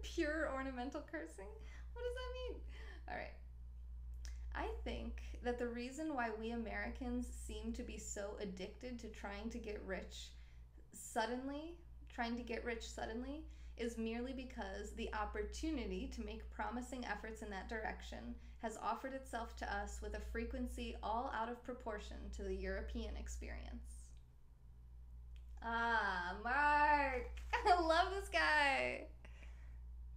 Pure ornamental cursing? What does that mean? All right. I think that the reason why we Americans seem to be so addicted to trying to get rich suddenly, is merely because the opportunity to make promising efforts in that direction has offered itself to us with a frequency all out of proportion to the European experience. Ah, Mark! I love this guy!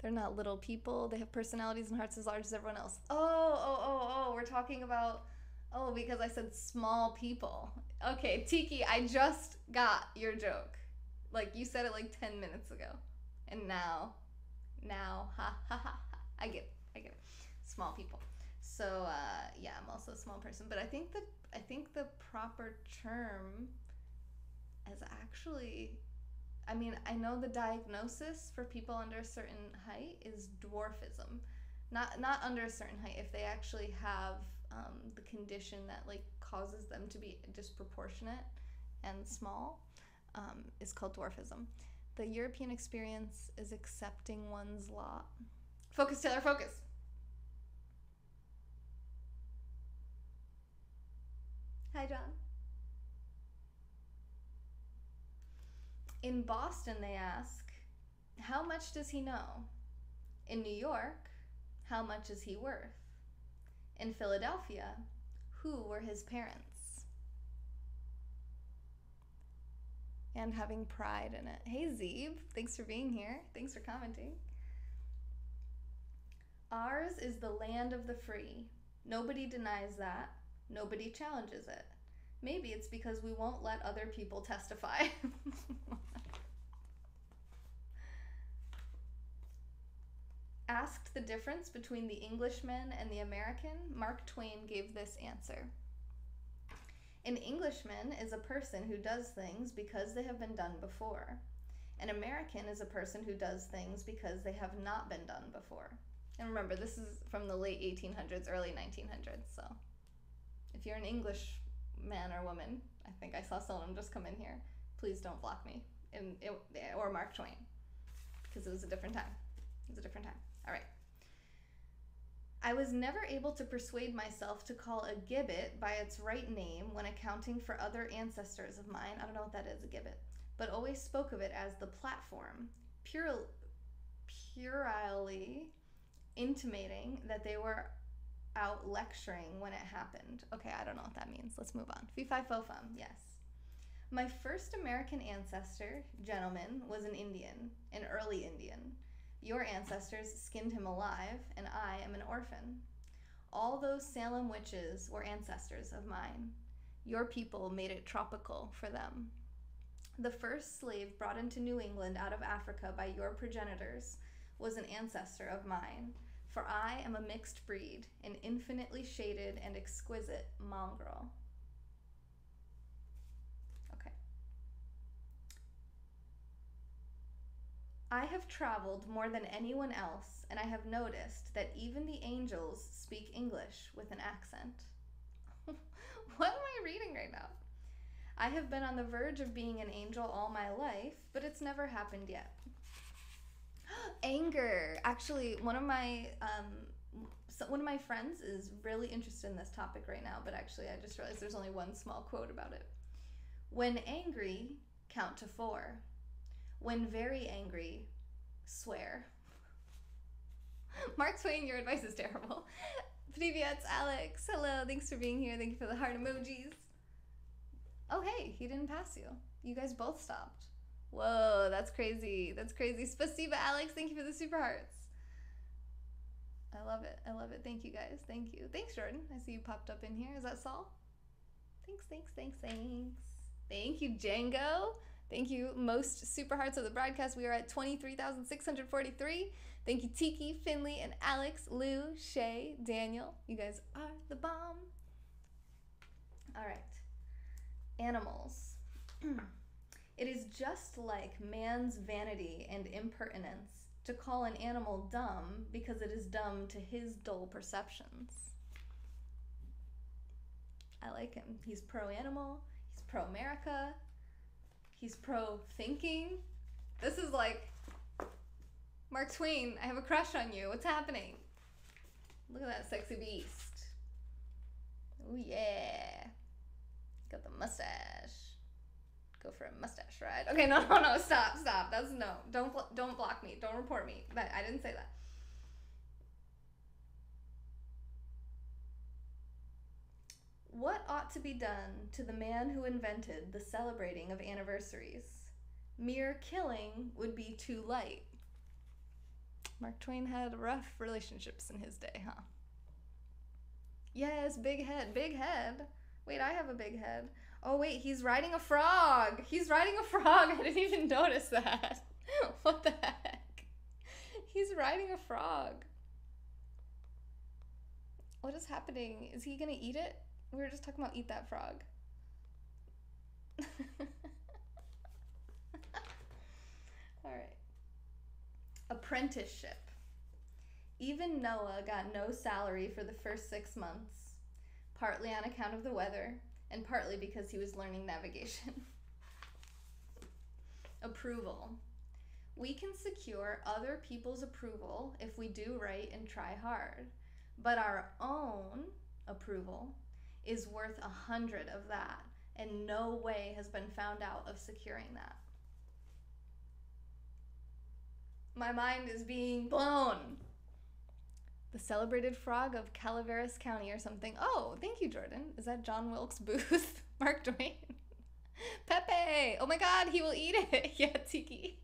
They're not little people. They have personalities and hearts as large as everyone else. Oh, we're talking about... Oh, because I said small people. Okay, Tiki, I just got your joke. Like, you said it like 10 minutes ago. And now, ha. I get it. Small people. So, yeah, I'm also a small person. But I think the proper term is actually... I mean, I know the diagnosis for people under a certain height is dwarfism. Not under a certain height, if they actually have the condition that like causes them to be disproportionate and small, is called dwarfism. The European experience is accepting one's lot. Focus, Taylor, focus. Hi, John. In Boston, they ask, how much does he know? In New York, how much is he worth? In Philadelphia, who were his parents? And having pride in it. Hey, Zeeb, thanks for being here. Thanks for commenting. Ours is the land of the free. Nobody denies that. Nobody challenges it. Maybe it's because we won't let other people testify. Asked the difference between the Englishman and the American, Mark Twain gave this answer. An Englishman is a person who does things because they have been done before. An American is a person who does things because they have not been done before. And remember, this is from the late 1800s, early 1900s, so if you're an English man or woman, I think I saw someone just come in here, please don't block me, or Mark Twain, because it was a different time. All right. I was never able to persuade myself to call a gibbet by its right name when accounting for other ancestors of mine. I don't know what that is, a gibbet, but always spoke of it as the platform, puerilely intimating that they were out lecturing when it happened. Okay, I don't know what that means. Let's move on. Fee fi fo fum, yes. My first American ancestor, gentleman, was an Indian, an early Indian. Your ancestors skinned him alive, and I am an orphan. All those Salem witches were ancestors of mine. Your people made it tropical for them. The first slave brought into New England out of Africa by your progenitors was an ancestor of mine, for I am a mixed breed, an infinitely shaded and exquisite mongrel. Okay. I have traveled more than anyone else, and I have noticed that even the angels speak English with an accent. What am I reading right now? I have been on the verge of being an angel all my life, but it's never happened yet. Anger. Actually, one of my friends is really interested in this topic right now, but actually I just realized there's only one small quote about it. When angry, count to 4. When very angry, swear. Mark Twain, your advice is terrible. Привет, Alex. Hello, thanks for being here. Thank you for the heart emojis. Oh, hey, he didn't pass you. You guys both stopped. Whoa, that's crazy. That's crazy. Spasiba, Alex. Thank you for the super hearts. I love it. I love it. Thank you, guys. Thank you. Thanks, Jordan. I see you popped up in here. Is that Saul? Thanks. Thank you, Django. Thank you, most super hearts of the broadcast. We are at 23,643. Thank you, Tiki, Finley, and Alex, Lou, Shay, Daniel. You guys are the bomb. All right. Animals. It is just like man's vanity and impertinence to call an animal dumb because it is dumb to his dull perceptions. I like him. He's pro-animal. He's pro-America. He's pro-thinking. This is like, Mark Twain, I have a crush on you. What's happening? Look at that sexy beast. Oh yeah. Got the mustache. Go for a mustache ride. Okay, no, stop. That's no. Don't block me. Don't report me. But I didn't say that. What ought to be done to the man who invented the celebrating of anniversaries? Mere killing would be too light. Mark Twain had rough relationships in his day, huh? Yes, big head, big head. Wait, I have a big head. Oh wait, he's riding a frog. He's riding a frog. I didn't even notice that. What the heck? He's riding a frog. What is happening? Is he gonna eat it? We were just talking about eat that frog. All right. Apprenticeship. Even Noah got no salary for the first 6 months, partly on account of the weather, and partly because he was learning navigation. Approval. We can secure other people's approval if we do right and try hard, but our own approval is worth 100 of that, and no way has been found out of securing that. My mind is being blown. The celebrated frog of Calaveras County or something. Oh, thank you, Jordan. Is that John Wilkes Booth? Mark Twain? Pepe! Oh my god, he will eat it! Yeah, Tiki.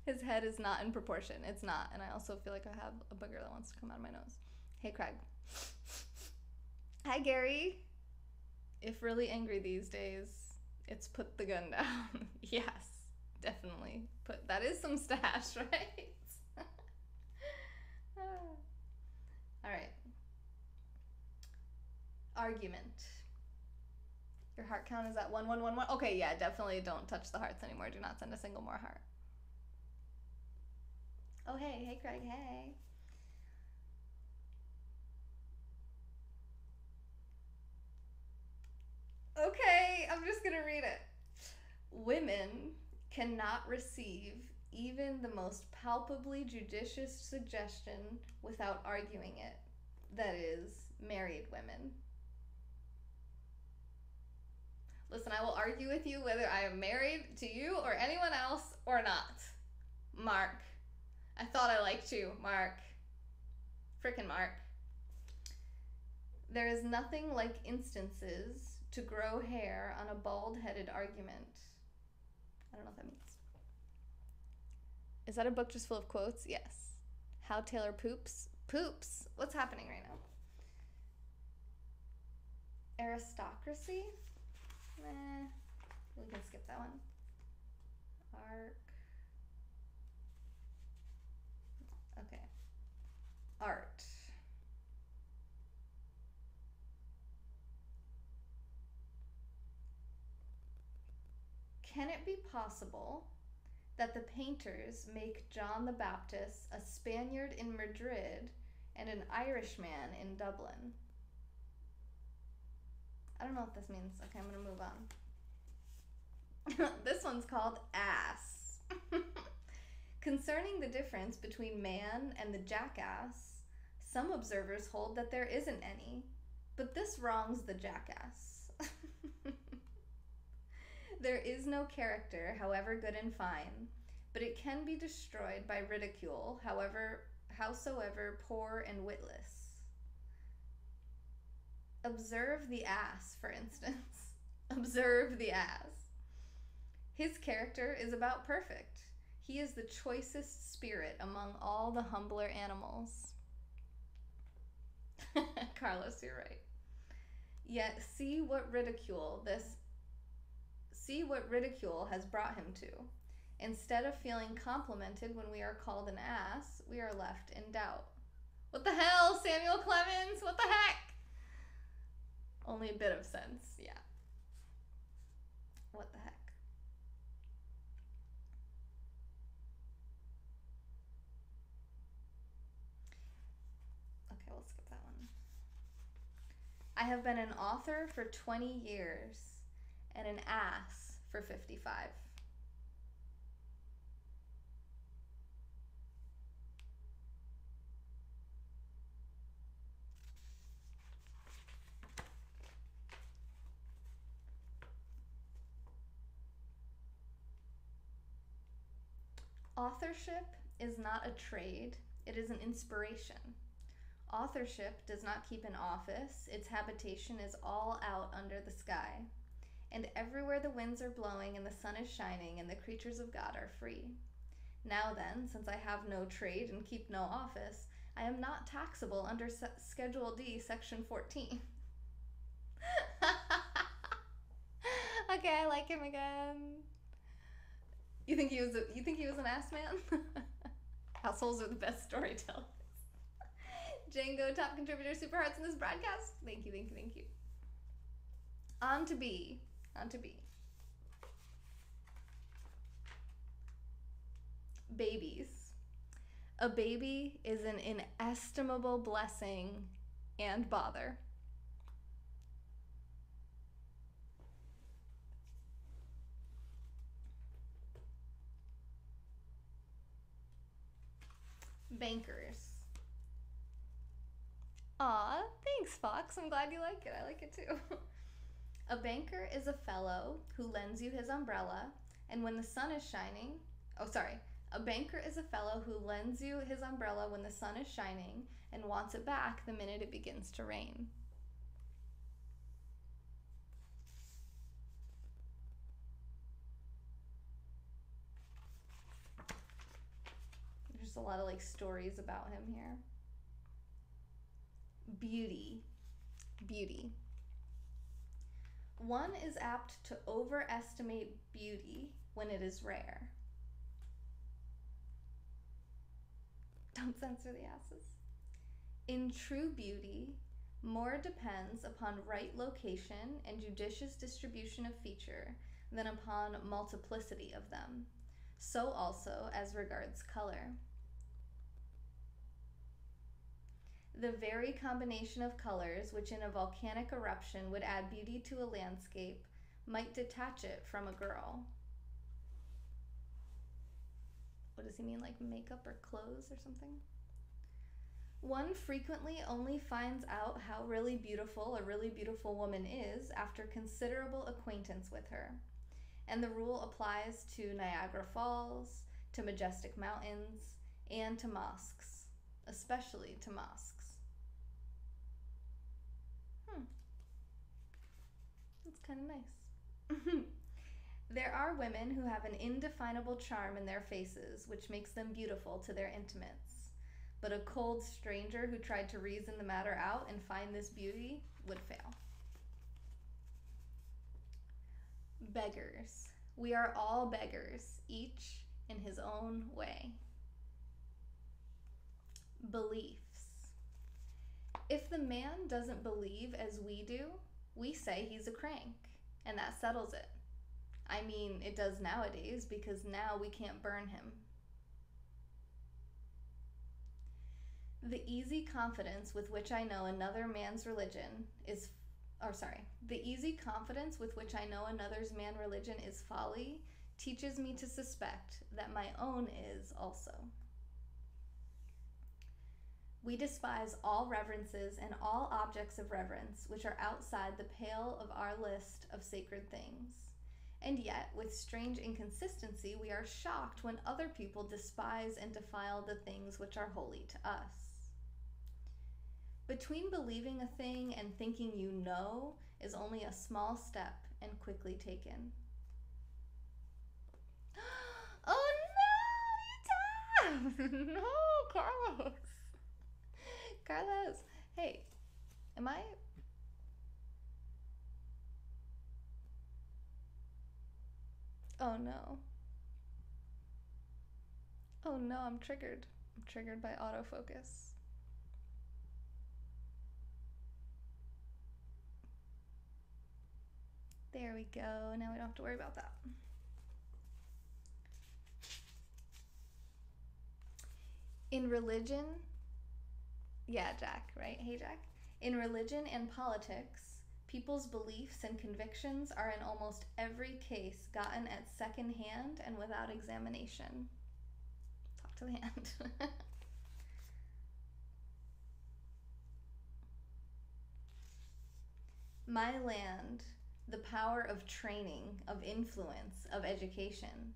His head is not in proportion. It's not. And I also feel like I have a booger that wants to come out of my nose. Hey, Craig. Hi, Gary. If really angry these days, it's put the gun down. Yes, definitely. That is some stash, right? All right. Argument. Your heart count is at 1111. Okay, yeah, definitely don't touch the hearts anymore. Do not send a single more heart. Oh, hey, Craig, hey. Okay, I'm just gonna read it. Women cannot receive even the most palpably judicious suggestion without arguing it. That is, married women. Listen, I will argue with you whether I am married to you or anyone else or not. Mark. I thought I liked you, Mark. Frickin' Mark. There is nothing like instances to grow hair on a bald-headed argument. I don't know what that means. Is that a book just full of quotes? Yes. How Taylor poops. Poops? What's happening right now? Aristocracy? Meh. We can skip that one. Arc. Okay. Art. Can it be possible that the painters make John the Baptist a Spaniard in Madrid and an Irishman in Dublin? I don't know what this means. Okay, I'm gonna move on. This one's called Ass. Concerning the difference between man and the jackass, some observers hold that there isn't any, but this wrongs the jackass. There is no character, however good and fine, but it can be destroyed by ridicule, howsoever poor and witless. Observe the ass, for instance. Observe the ass. His character is about perfect. He is the choicest spirit among all the humbler animals. Carlos, you're right. Yet see what ridicule has brought him to. Instead of feeling complimented when we are called an ass, we are left in doubt. What the hell, Samuel Clemens? What the heck? Only a bit of sense, yeah. What the heck? Okay, we'll skip that one. I have been an author for 20 years and an ass for 55. Authorship is not a trade, it is an inspiration. Authorship does not keep an office, its habitation is all out under the sky. And everywhere the winds are blowing and the sun is shining and the creatures of God are free. Now then, since I have no trade and keep no office, I am not taxable under Schedule D, Section 14. Okay, I like him again. You think he was an ass man? Assholes are the best storytellers. Django, top contributor, super hearts in this broadcast. Thank you. On to B. Babies. A baby is an inestimable blessing and bother. Bankers. Aw, thanks, Fox. I'm glad you like it. I like it too. A banker is a fellow who lends you his umbrella, and when the sun is shining... A banker is a fellow who lends you his umbrella when the sun is shining and wants it back the minute it begins to rain. There's a lot of like stories about him here. Beauty. One is apt to overestimate beauty when it is rare. Don't censor the asses. In true beauty, more depends upon right location and judicious distribution of feature than upon multiplicity of them. So also as regards color. The very combination of colors which in a volcanic eruption would add beauty to a landscape might detach it from a girl. What does he mean, like makeup or clothes or something? One frequently only finds out how really beautiful a really beautiful woman is after considerable acquaintance with her. And the rule applies to Niagara Falls, to majestic mountains, and to mosques, especially to mosques. That's kind of nice. There are women who have an indefinable charm in their faces, which makes them beautiful to their intimates. But a cold stranger who tried to reason the matter out and find this beauty would fail. Beggars. We are all beggars, each in his own way. Beliefs. If the man doesn't believe as we do, we say he's a crank, and that settles it. I mean, it does nowadays, because now we can't burn him. The easy confidence with which I know another man's religion is, the easy confidence with which I know another's man's religion is folly teaches me to suspect that my own is also. We despise all reverences and all objects of reverence which are outside the pale of our list of sacred things. And yet, with strange inconsistency, we are shocked when other people despise and defile the things which are holy to us. Between believing a thing and thinking you know is only a small step and quickly taken. Oh no, you died! No, Carlos. Carlos, hey, am I... Oh no. Oh no, I'm triggered. I'm triggered by autofocus. There we go. Now we don't have to worry about that. In religion, yeah, Jack, right? Hey, Jack. In religion and politics, people's beliefs and convictions are in almost every case gotten at second hand and without examination. Talk to the hand. My land, the power of training, of influence, of education.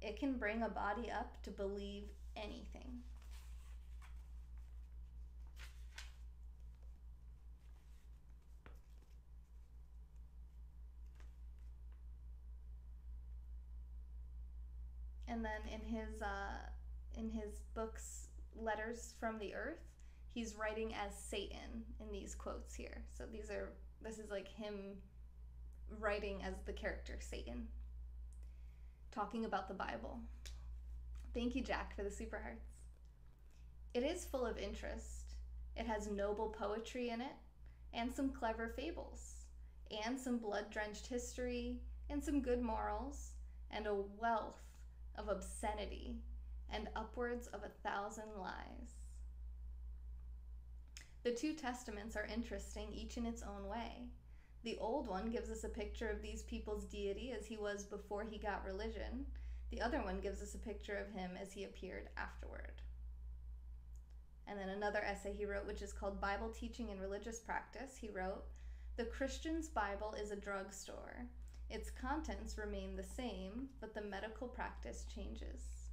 It can bring a body up to believe anything. And then in his books, Letters from the Earth, he's writing as Satan in these quotes here. So this is like him writing as the character Satan, talking about the Bible. Thank you, Jack, for the super hearts. It is full of interest. It has noble poetry in it, and some clever fables, and some blood-drenched history, and some good morals, and a wealth of obscenity, and upwards of 1,000 lies. The two testaments are interesting, each in its own way. The old one gives us a picture of these people's deity as he was before he got religion. The other one gives us a picture of him as he appeared afterward. And then another essay he wrote, which is called Bible Teaching and Religious Practice, he wrote, "The Christian's Bible is a drugstore. Its contents remain the same, but the medical practice changes."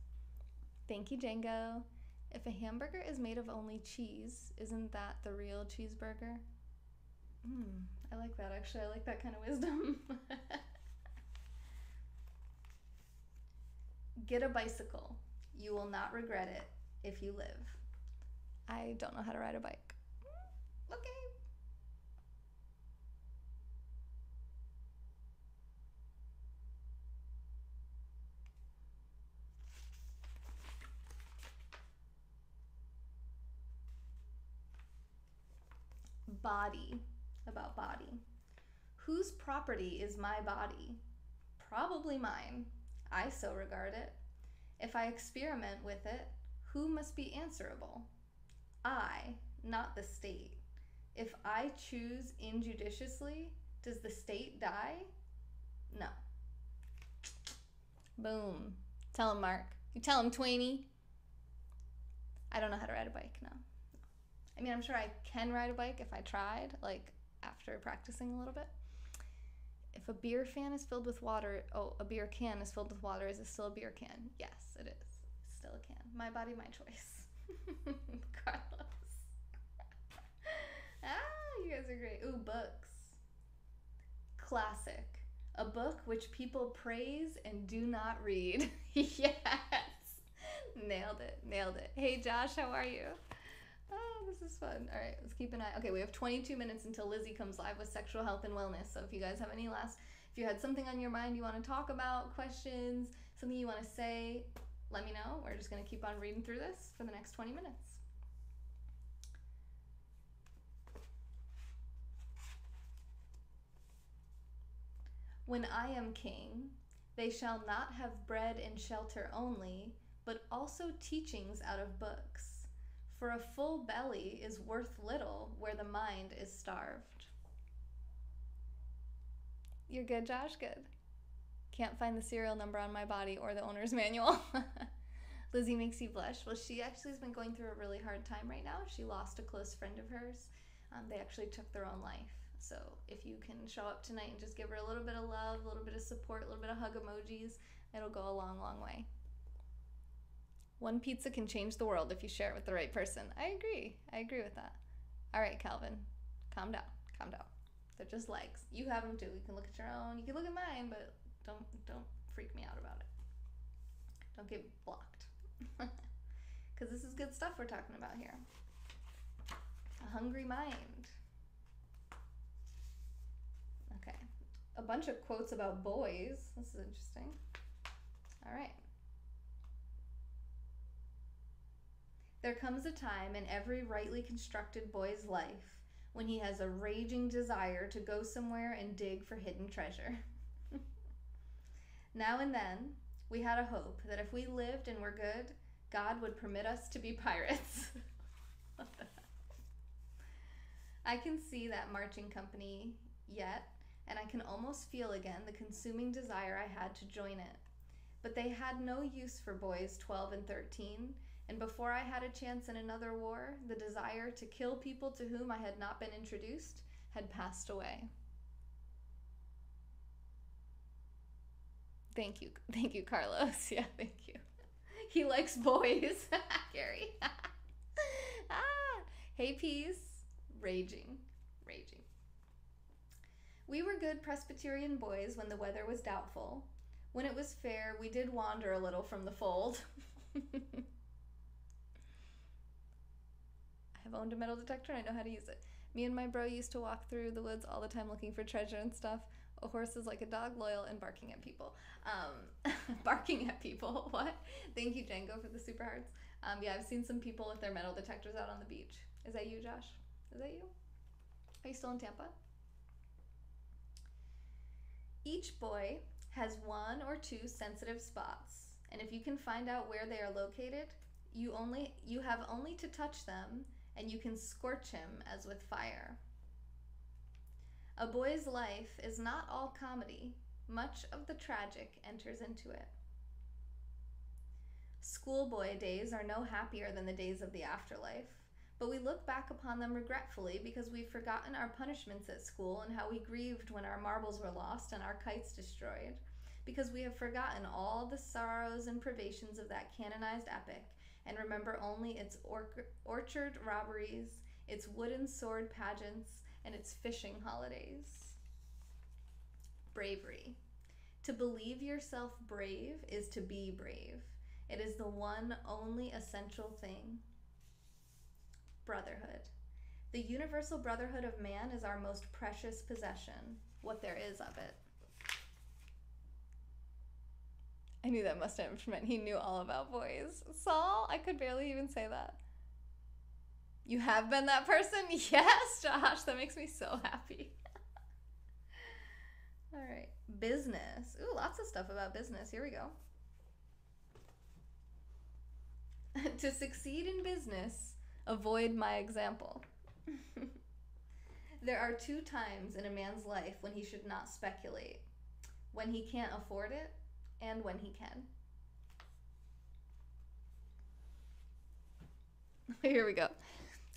Thank you, Django. If a hamburger is made of only cheese, isn't that the real cheeseburger? I like that, actually. I like that kind of wisdom. Get a bicycle. You will not regret it if you live. I don't know how to ride a bike. Okay. Body. About body. Whose property is my body? Probably mine. I so regard it. If I experiment with it, who must be answerable? I, not the state. If I choose injudiciously, does the state die? No. Boom. Tell him, Mark. You tell him, Twainy. I don't know how to ride a bike, no. I mean, I'm sure I can ride a bike if I tried, like after practicing a little bit. If a beer can is filled with water, is it still a beer can? Yes, it is. It's still a can. My body, my choice. Carlos. You guys are great. Ooh, books. Classic. A book which people praise and do not read. Yes. Nailed it. Hey, Josh, how are you? Oh, this is fun. All right, let's keep an eye. Okay, we have 22 minutes until Lizzie comes live with sexual health and wellness. So if you guys have if you had something on your mind you want to talk about, questions, something you want to say, let me know. We're just going to keep on reading through this for the next 20 minutes. When I am king, they shall not have bread and shelter only, but also teachings out of books. For a full belly is worth little where the mind is starved. You're good, Josh? Good. Can't find the serial number on my body or the owner's manual. Lizzie makes you blush. Well, she actually has been going through a really hard time right now. She lost a close friend of hers. They actually took their own life. So if you can show up tonight and just give her a little bit of love, a little bit of support, a little bit of hug emojis, it'll go a long, long way. One pizza can change the world if you share it with the right person. I agree with that. All right, Calvin, calm down. They're just legs. You have them too. You can look at your own. You can look at mine, but don't freak me out about it. Don't get blocked. Because this is good stuff we're talking about here. A hungry mind. Okay. A bunch of quotes about boys. This is interesting. All right. There comes a time in every rightly constructed boy's life when he has a raging desire to go somewhere and dig for hidden treasure. Now and then, we had a hope that if we lived and were good, God would permit us to be pirates. I can see that marching company yet, and I can almost feel again the consuming desire I had to join it. But they had no use for boys 12 and 13, and before I had a chance in another war, the desire to kill people to whom I had not been introduced had passed away. Thank you, Carlos. Yeah, thank you. He likes boys. Gary. Hey, peace. Raging. We were good Presbyterian boys when the weather was doubtful. When it was fair, we did wander a little from the fold. I have owned a metal detector and I know how to use it. Me and my bro used to walk through the woods all the time looking for treasure and stuff. A horse is like a dog, loyal and barking at people. Barking at people, what? Thank you, Django, for the super hearts. Yeah, I've seen some people with their metal detectors out on the beach. Is that you, Josh? Is that you? Are you still in Tampa? Each boy has one or two sensitive spots, and if you can find out where they are located, you have only to touch them, and you can scorch him as with fire. A boy's life is not all comedy. Much of the tragic enters into it. Schoolboy days are no happier than the days of the afterlife, but we look back upon them regretfully because we've forgotten our punishments at school and how we grieved when our marbles were lost and our kites destroyed, because we have forgotten all the sorrows and privations of that canonized epic and remember only its orchard robberies, its wooden sword pageants, and its fishing holidays. Bravery. To believe yourself brave is to be brave. It is the one only essential thing. Brotherhood. The universal brotherhood of man is our most precious possession, what there is of it. I knew that must have meant he knew all about boys. Saul, I could barely even say that. You have been that person? Yes, Josh, that makes me so happy. All right, business. Ooh, lots of stuff about business. Here we go. To succeed in business, avoid my example. There are 2 times in a man's life when he should not speculate. When he can't afford it, and when he can. Here we go.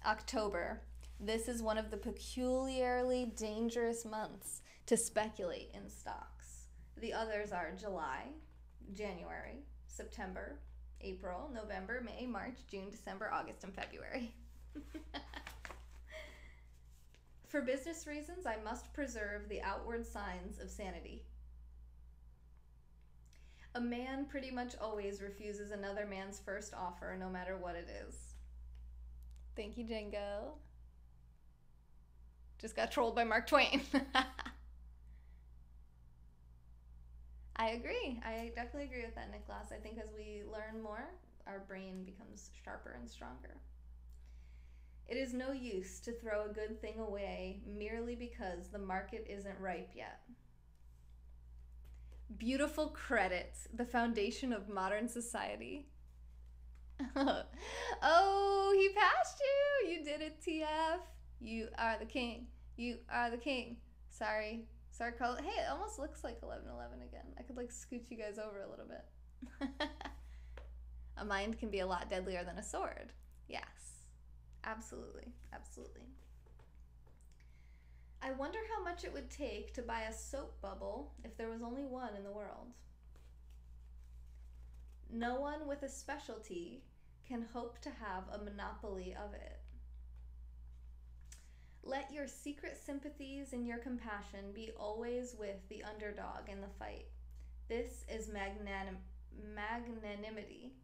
October. This is one of the peculiarly dangerous months to speculate in stocks. The others are July, January, September, April, November, May, March, June, December, August, and February. For business reasons, I must preserve the outward signs of sanity. A man pretty much always refuses another man's first offer, no matter what it is. Thank you, Django. Just got trolled by Mark Twain. I agree. I definitely agree with that, Nicholas. I think as we learn more, our brain becomes sharper and stronger. It is no use to throw a good thing away merely because the market isn't ripe yet. Beautiful credits, the foundation of modern society. Oh, he passed you. You did it, TF. You are the king. You are the king. Sorry, Carl. Hey, it almost looks like 11:11 again. I could like scoot you guys over a little bit. A mind can be a lot deadlier than a sword. Yes, absolutely, absolutely. I wonder how much it would take to buy a soap bubble if there was only one in the world. No one with a specialty can hope to have a monopoly of it. Let your secret sympathies and your compassion be always with the underdog in the fight. This is magnanimity.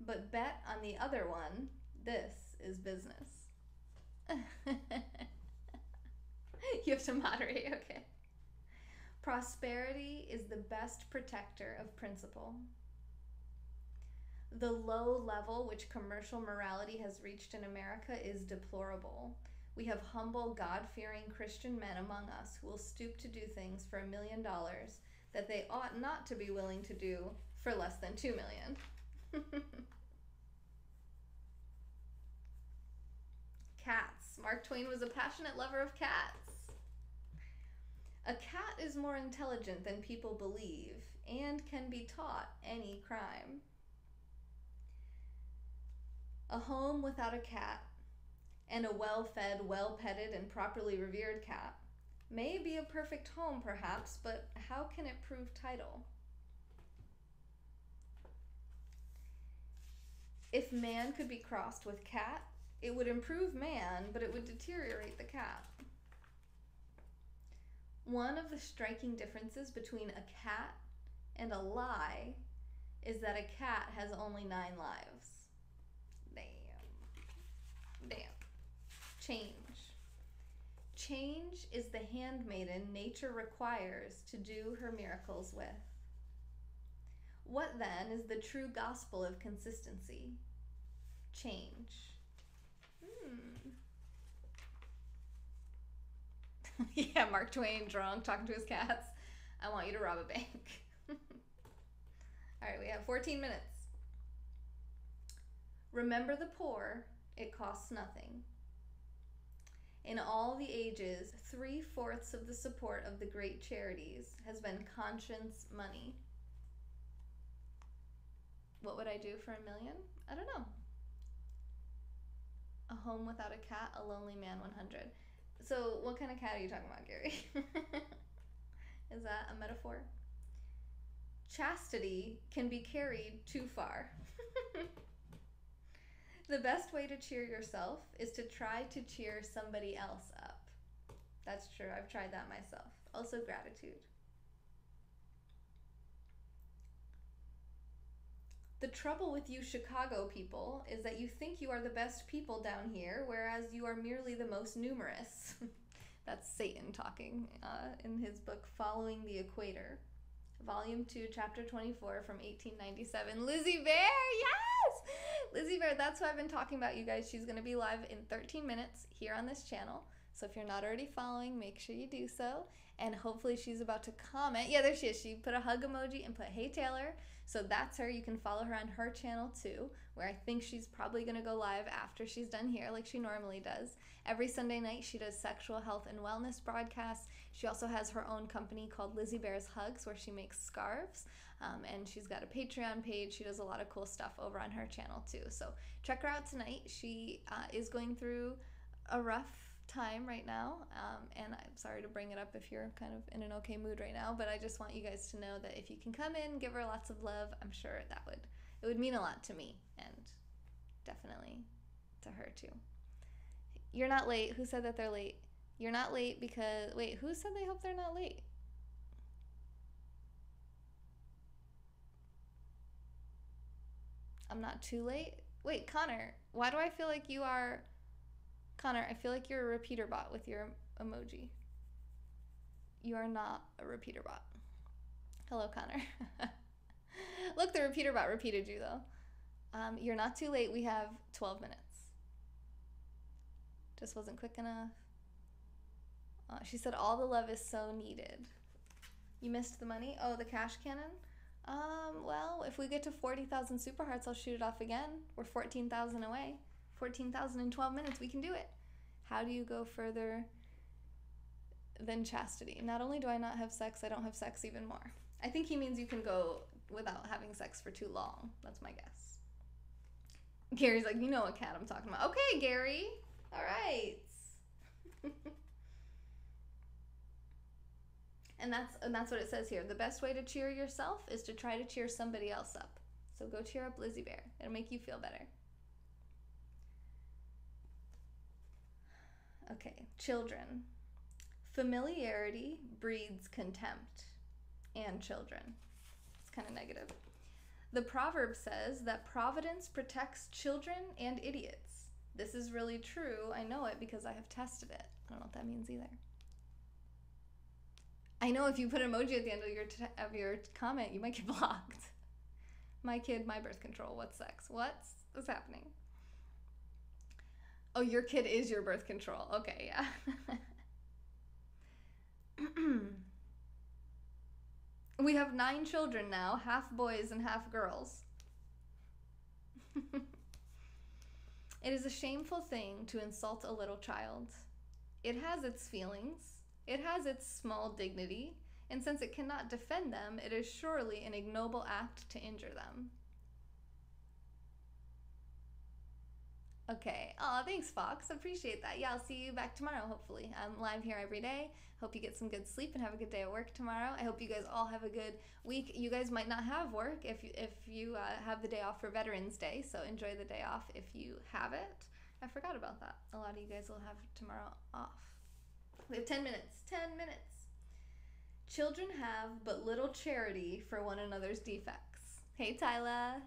But bet on the other one, this is business. You have to moderate, okay. Prosperity is the best protector of principle. The low level which commercial morality has reached in America is deplorable. We have humble, God-fearing Christian men among us who will stoop to do things for $1 million that they ought not to be willing to do for less than $2 million. Cats. Mark Twain was a passionate lover of cats. A cat is more intelligent than people believe and can be taught any crime. A home without a cat and a well-fed, well-petted, and properly revered cat may be a perfect home, perhaps, but how can it prove title? If man could be crossed with cat, it would improve man, but it would deteriorate the cat. One of the striking differences between a cat And a lie is that a cat has only 9 lives. Damn. Change. Change is the handmaiden nature requires to do her miracles with. What then is the true gospel of consistency? Change. Yeah, Mark Twain, drunk, talking to his cats. I want you to rob a bank. All right, we have 14 minutes. Remember the poor, it costs nothing. In all the ages, 3/4 of the support of the great charities has been conscience money. What would I do for $1 million? I don't know. A home without a cat, a lonely man 100. So what kind of cat are you talking about, Gary? Is that a metaphor? Chastity can be carried too far. The best way to cheer yourself is to try to cheer somebody else up. That's true. I've tried that myself. Also gratitude. The trouble with you Chicago people is that you think you are the best people down here, whereas you are merely the most numerous. That's Satan talking in his book, Following the Equator. Volume 2, Chapter 24 from 1897. Lizzie Bear, yes! Lizzie Bear, that's who I've been talking about, you guys. She's going to be live in 13 minutes here on this channel. So if you're not already following, make sure you do so. And hopefully she's about to comment. Yeah, there she is. She put a hug emoji and put, hey, Taylor. So that's her. You can follow her on her channel too, where I think she's probably going to go live after she's done here like she normally does. Every Sunday night she does sexual health and wellness broadcasts. She also has her own company called Lizzie Bear's Hugs where she makes scarves. And she's got a Patreon page. She does a lot of cool stuff over on her channel too. So check her out tonight. She is going through a rough time right now, and I'm sorry to bring it up if you're kind of in an okay mood right now, but I just want you guys to know that if you can come in, give her lots of love, I'm sure it would mean a lot to me, and definitely to her too. You're not late. Who said that they're late? You're not late because, wait, who said they hope they're not late? I'm not too late? Wait, Connor, why do I feel like you are... Connor, I feel like you're a repeater bot with your emoji. You are not a repeater bot. Hello, Connor. Look, the repeater bot repeated you, though. You're not too late. We have 12 minutes. Just wasn't quick enough. She said, all the love is so needed. You missed the money? Oh, the cash cannon? Well, if we get to 40,000 super hearts, I'll shoot it off again. We're 14,000 away. 14,000 in 12 minutes. We can do it. How do you go further than chastity? Not only do I not have sex, I don't have sex even more. I think he means you can go without having sex for too long. That's my guess. Gary's like, you know what cat I'm talking about. Okay, Gary. All right. And that's what it says here. The best way to cheer yourself is to try to cheer somebody else up. So go cheer up Lizzie Bear. It'll make you feel better. Okay, children. Familiarity breeds contempt. And children. It's kind of negative. The proverb says that providence protects children and idiots. This is really true. I know it because I have tested it. I don't know what that means either. I know if you put an emoji at the end of your comment, you might get blocked. My kid, my birth control. What's sex? What's happening? Oh, your kid is your birth control. Okay, yeah. We have 9 children now, half boys and half girls. It is a shameful thing to insult a little child. It has its feelings. It has its small dignity. And since it cannot defend them, it is surely an ignoble act to injure them. Okay. Oh, thanks, Fox. Appreciate that. Yeah, I'll see you back tomorrow, hopefully. I'm live here every day. Hope you get some good sleep and have a good day at work tomorrow. I hope you guys all have a good week. You guys might not have work if you have the day off for Veterans Day, so enjoy the day off if you have it. I forgot about that. A lot of you guys will have tomorrow off. We have 10 minutes. 10 minutes. Children have but little charity for one another's defects. Hey, Tyla.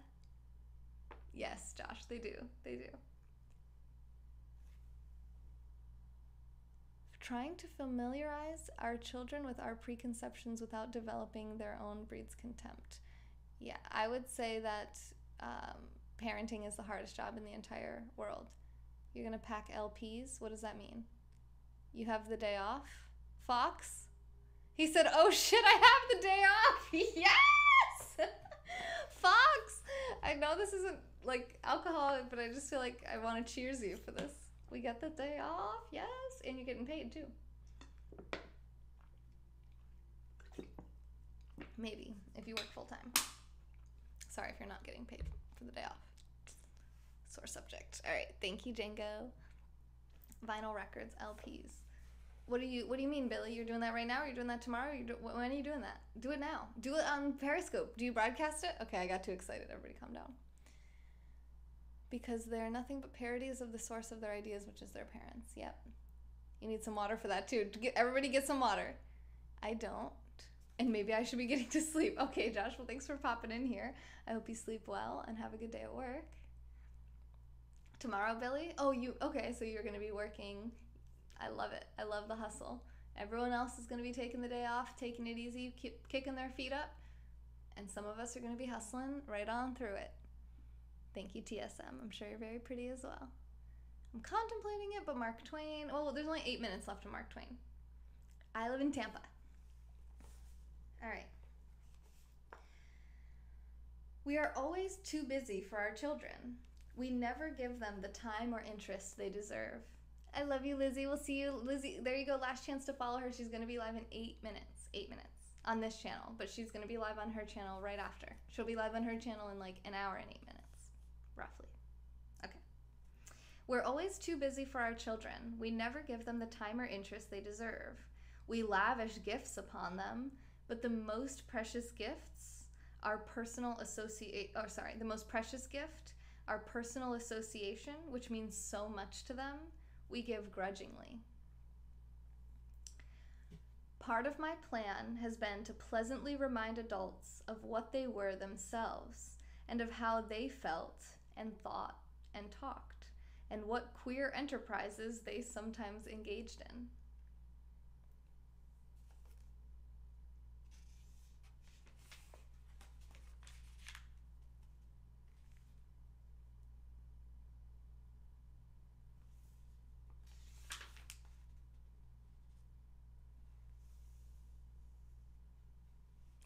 Yes, Josh, they do. They do. Trying to familiarize our children with our preconceptions without developing their own breeds contempt. Yeah, I would say that parenting is the hardest job in the entire world. You're going to pack LPs? What does that mean? You have the day off? Fox? He said, oh shit, I have the day off. Yes! Fox! I know this isn't like alcohol, but I just feel like I want to cheers you for this. We get the day off, yes, and you're getting paid too. Maybe, if you work full time. Sorry if you're not getting paid for the day off. Sore subject. All right, thank you, Django. Vinyl records, LPs. What do you mean, Billy? You're doing that right now? Or you're doing that tomorrow? When are you doing that? Do it now. Do it on Periscope. Do you broadcast it? Okay, I got too excited. Everybody calm down. Because they're nothing but parodies of the source of their ideas, which is their parents. Yep. You need some water for that too. Everybody get some water. I don't. And maybe I should be getting to sleep. Okay, Josh, well, thanks for popping in here. I hope you sleep well and have a good day at work. Tomorrow, Billy? Oh, okay, so you're going to be working. I love it. I love the hustle. Everyone else is going to be taking the day off, taking it easy, keep kicking their feet up. And some of us are going to be hustling right on through it. Thank you, TSM. I'm sure you're very pretty as well. I'm contemplating it, but Mark Twain. Oh, there's only 8 minutes left of Mark Twain. I live in Tampa. All right. We are always too busy for our children. We never give them the time or interest they deserve. I love you, Lizzie. We'll see you. Lizzie, there you go. Last chance to follow her. She's going to be live in 8 minutes. 8 minutes on this channel, but she's going to be live on her channel right after. She'll be live on her channel in like an hour and 8 minutes. Roughly. Okay. We're always too busy for our children. We never give them the time or interest they deserve. We lavish gifts upon them, but the most precious gifts are the most precious gift, our personal association, which means so much to them, we give grudgingly. Part of my plan has been to pleasantly remind adults of what they were themselves and of how they felt and thought and talked, and what queer enterprises they sometimes engaged in.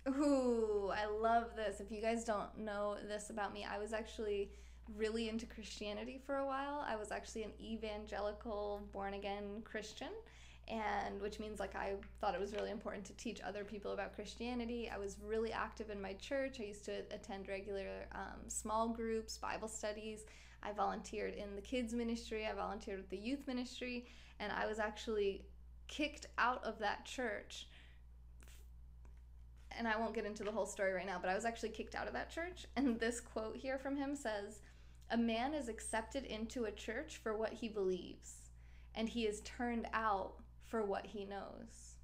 Ooh, I love this. If you guys don't know this about me, I was actually really into Christianity for a while. I was actually an evangelical, born-again Christian, and which means like I thought it was really important to teach other people about Christianity. I was really active in my church. I used to attend regular small groups, Bible studies. I volunteered in the kids ministry. I volunteered with the youth ministry, and I was actually kicked out of that church. And I won't get into the whole story right now, but I was actually kicked out of that church. And this quote here from him says, "A man is accepted into a church for what he believes, and he is turned out for what he knows."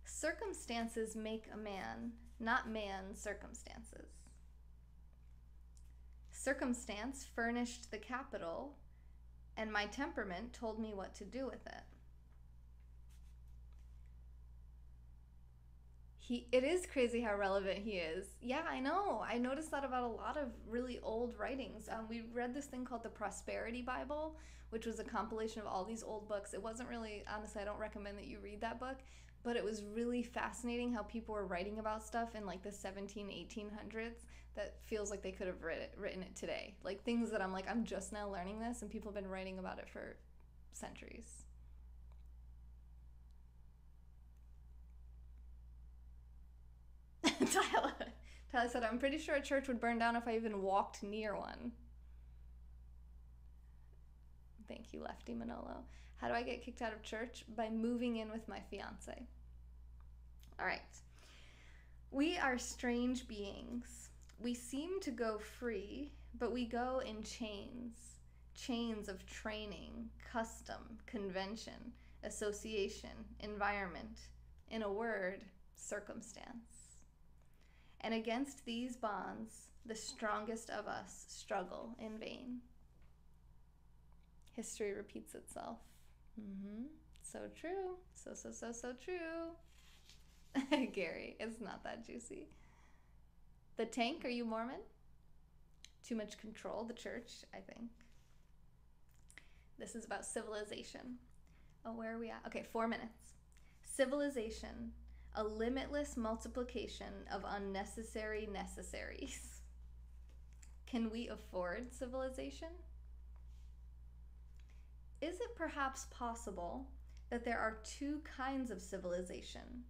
Circumstances make a man, not man circumstances. Circumstance furnished the capital, and my temperament told me what to do with it. It is crazy how relevant he is. Yeah, I know. I noticed that about a lot of really old writings. We read this thing called the Prosperity Bible, which was a compilation of all these old books. It wasn't really, honestly, I don't recommend that you read that book, but it was really fascinating how people were writing about stuff in like the 1800s that feels like they could have written it today. Like things that I'm like, I'm just now learning this, and people have been writing about it for centuries. Tyler said, "I'm pretty sure a church would burn down if I even walked near one." Thank you, Lefty Manolo. How do I get kicked out of church? By moving in with my fiance. All right. We are strange beings. We seem to go free, but we go in chains. chains of training, custom, convention, association, environment, in a word, circumstance. And against these bonds, the strongest of us struggle in vain. History repeats itself. So true. So true. Gary, it's not that juicy. The Tank, are you Mormon? Too much control, the church, I think. This is about civilization. Oh, where are we at? Okay, 4 minutes. Civilization, a limitless multiplication of unnecessary necessaries. Can we afford civilization? Is it perhaps possible that there are 2 kinds of civilization?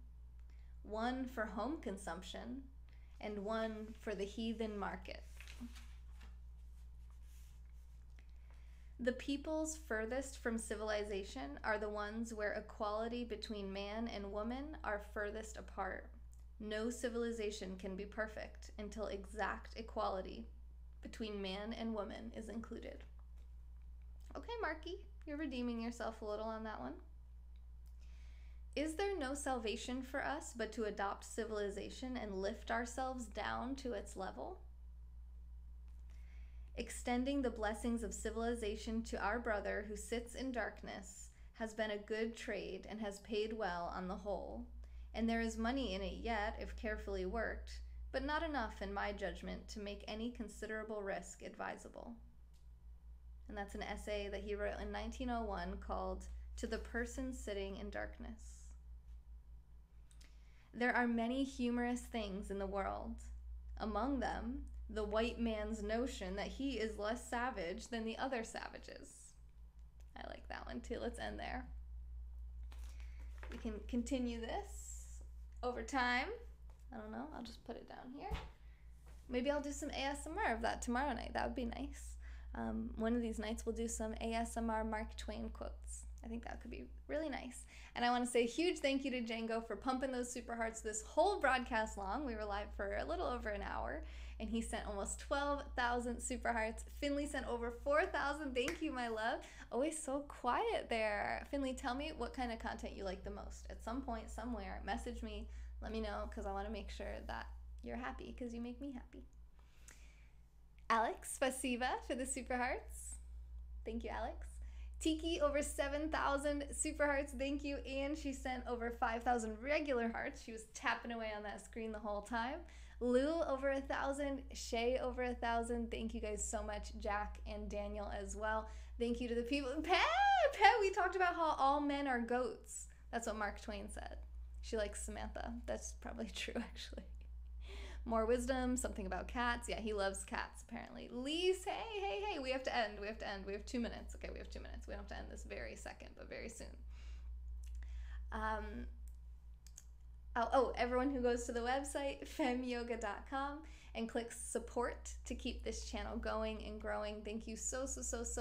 One for home consumption and one for the heathen market. The peoples furthest from civilization are the ones where equality between man and woman are furthest apart. No civilization can be perfect until exact equality between man and woman is included. Okay, Marky, you're redeeming yourself a little on that one. Is there no salvation for us but to adopt civilization and lift ourselves down to its level? Extending the blessings of civilization to our brother who sits in darkness has been a good trade and has paid well on the whole, and there is money in it yet if carefully worked, but not enough in my judgment to make any considerable risk advisable. And that's an essay that he wrote in 1901 called To the Person Sitting in Darkness. There are many humorous things in the world. Among them, the white man's notion that he is less savage than the other savages. I like that one too. Let's end there. We can continue this over time. I don't know. I'll just put it down here. Maybe I'll do some ASMR of that tomorrow night. That would be nice. One of these nights we'll do some ASMR Mark Twain quotes. I think that could be really nice. And I want to say a huge thank you to Django for pumping those super hearts this whole broadcast long. We were live for a little over an hour, and he sent almost 12,000 super hearts. Finley sent over 4,000. Thank you, my love. Always so quiet there. Finley, tell me what kind of content you like the most. At some point, somewhere, message me. Let me know, because I want to make sure that you're happy, because you make me happy. Alex Spasiba for the super hearts. Thank you, Alex. Tiki, over 7,000 super hearts, thank you. And she sent over 5,000 regular hearts. She was tapping away on that screen the whole time. Lou, over 1,000. Shay, over 1,000. Thank you guys so much. Jack and Daniel as well. Thank you to the people. Pat, we talked about how all men are goats. That's what Mark Twain said. She likes Samantha. That's probably true, actually. More wisdom, something about cats. Yeah, he loves cats, apparently. Lise, hey, we have to end. We have 2 minutes. Okay, we have 2 minutes. We don't have to end this very second, but very soon. Everyone who goes to the website, femyoga.com, and clicks support to keep this channel going and growing. Thank you so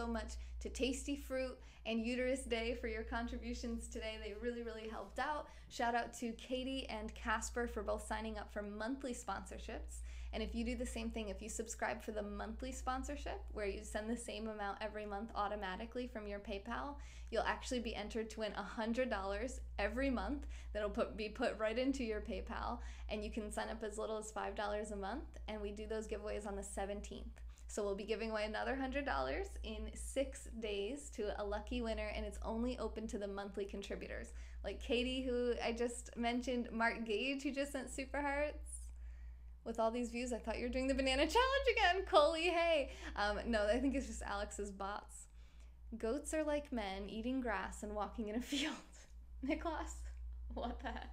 much to Tasty Fruit and Uterus Day for your contributions today. They really helped out. Shout out to Katie and Casper for both signing up for monthly sponsorships. And if you do the same thing, if you subscribe for the monthly sponsorship, where you send the same amount every month automatically from your PayPal, you'll actually be entered to win $100 every month that'll be put right into your PayPal, and you can sign up as little as $5 a month, and we do those giveaways on the 17th. So we'll be giving away another $100 in 6 days to a lucky winner, and it's only open to the monthly contributors. Like Katie, who I just mentioned, Mark Gage, who just sent super hearts. With all these views, I thought you were doing the banana challenge again. Coley, hey. No, I think it's just Alex's bots. Goats are like men, eating grass and walking in a field. Nicholas, what the heck?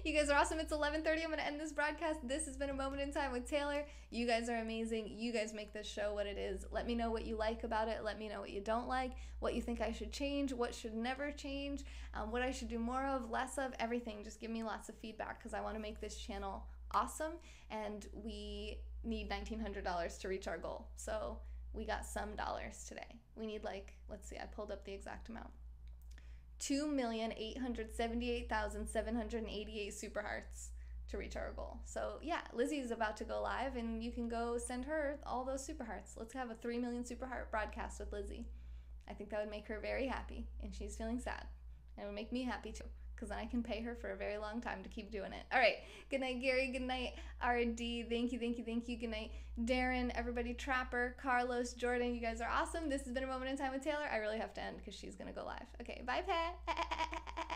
You guys are awesome. It's 11:30. I'm going to end this broadcast. This has been A Moment in Time with Taylor. You guys are amazing. You guys make this show what it is. Let me know what you like about it. Let me know what you don't like, what you think I should change, what should never change, what I should do more of, less of, everything. Just give me lots of feedback, because I want to make this channel awesome, and we need $1,900 to reach our goal. So we got some dollars today. We need, like, let's see, I pulled up the exact amount. 2,878,788 super hearts to reach our goal. So yeah, Lizzie's about to go live, and you can go send her all those super hearts. Let's have a 3 million super heart broadcast with Lizzie. I think that would make her very happy, and she's feeling sad. And it would make me happy too, because then I can pay her for a very long time to keep doing it. All right. Good night, Gary. Good night, RD. Thank you. Good night, Darren, everybody, Trapper, Carlos, Jordan. You guys are awesome. This has been A Moment in Time with Taylor. I really have to end because she's going to go live. Okay. Bye, Pat.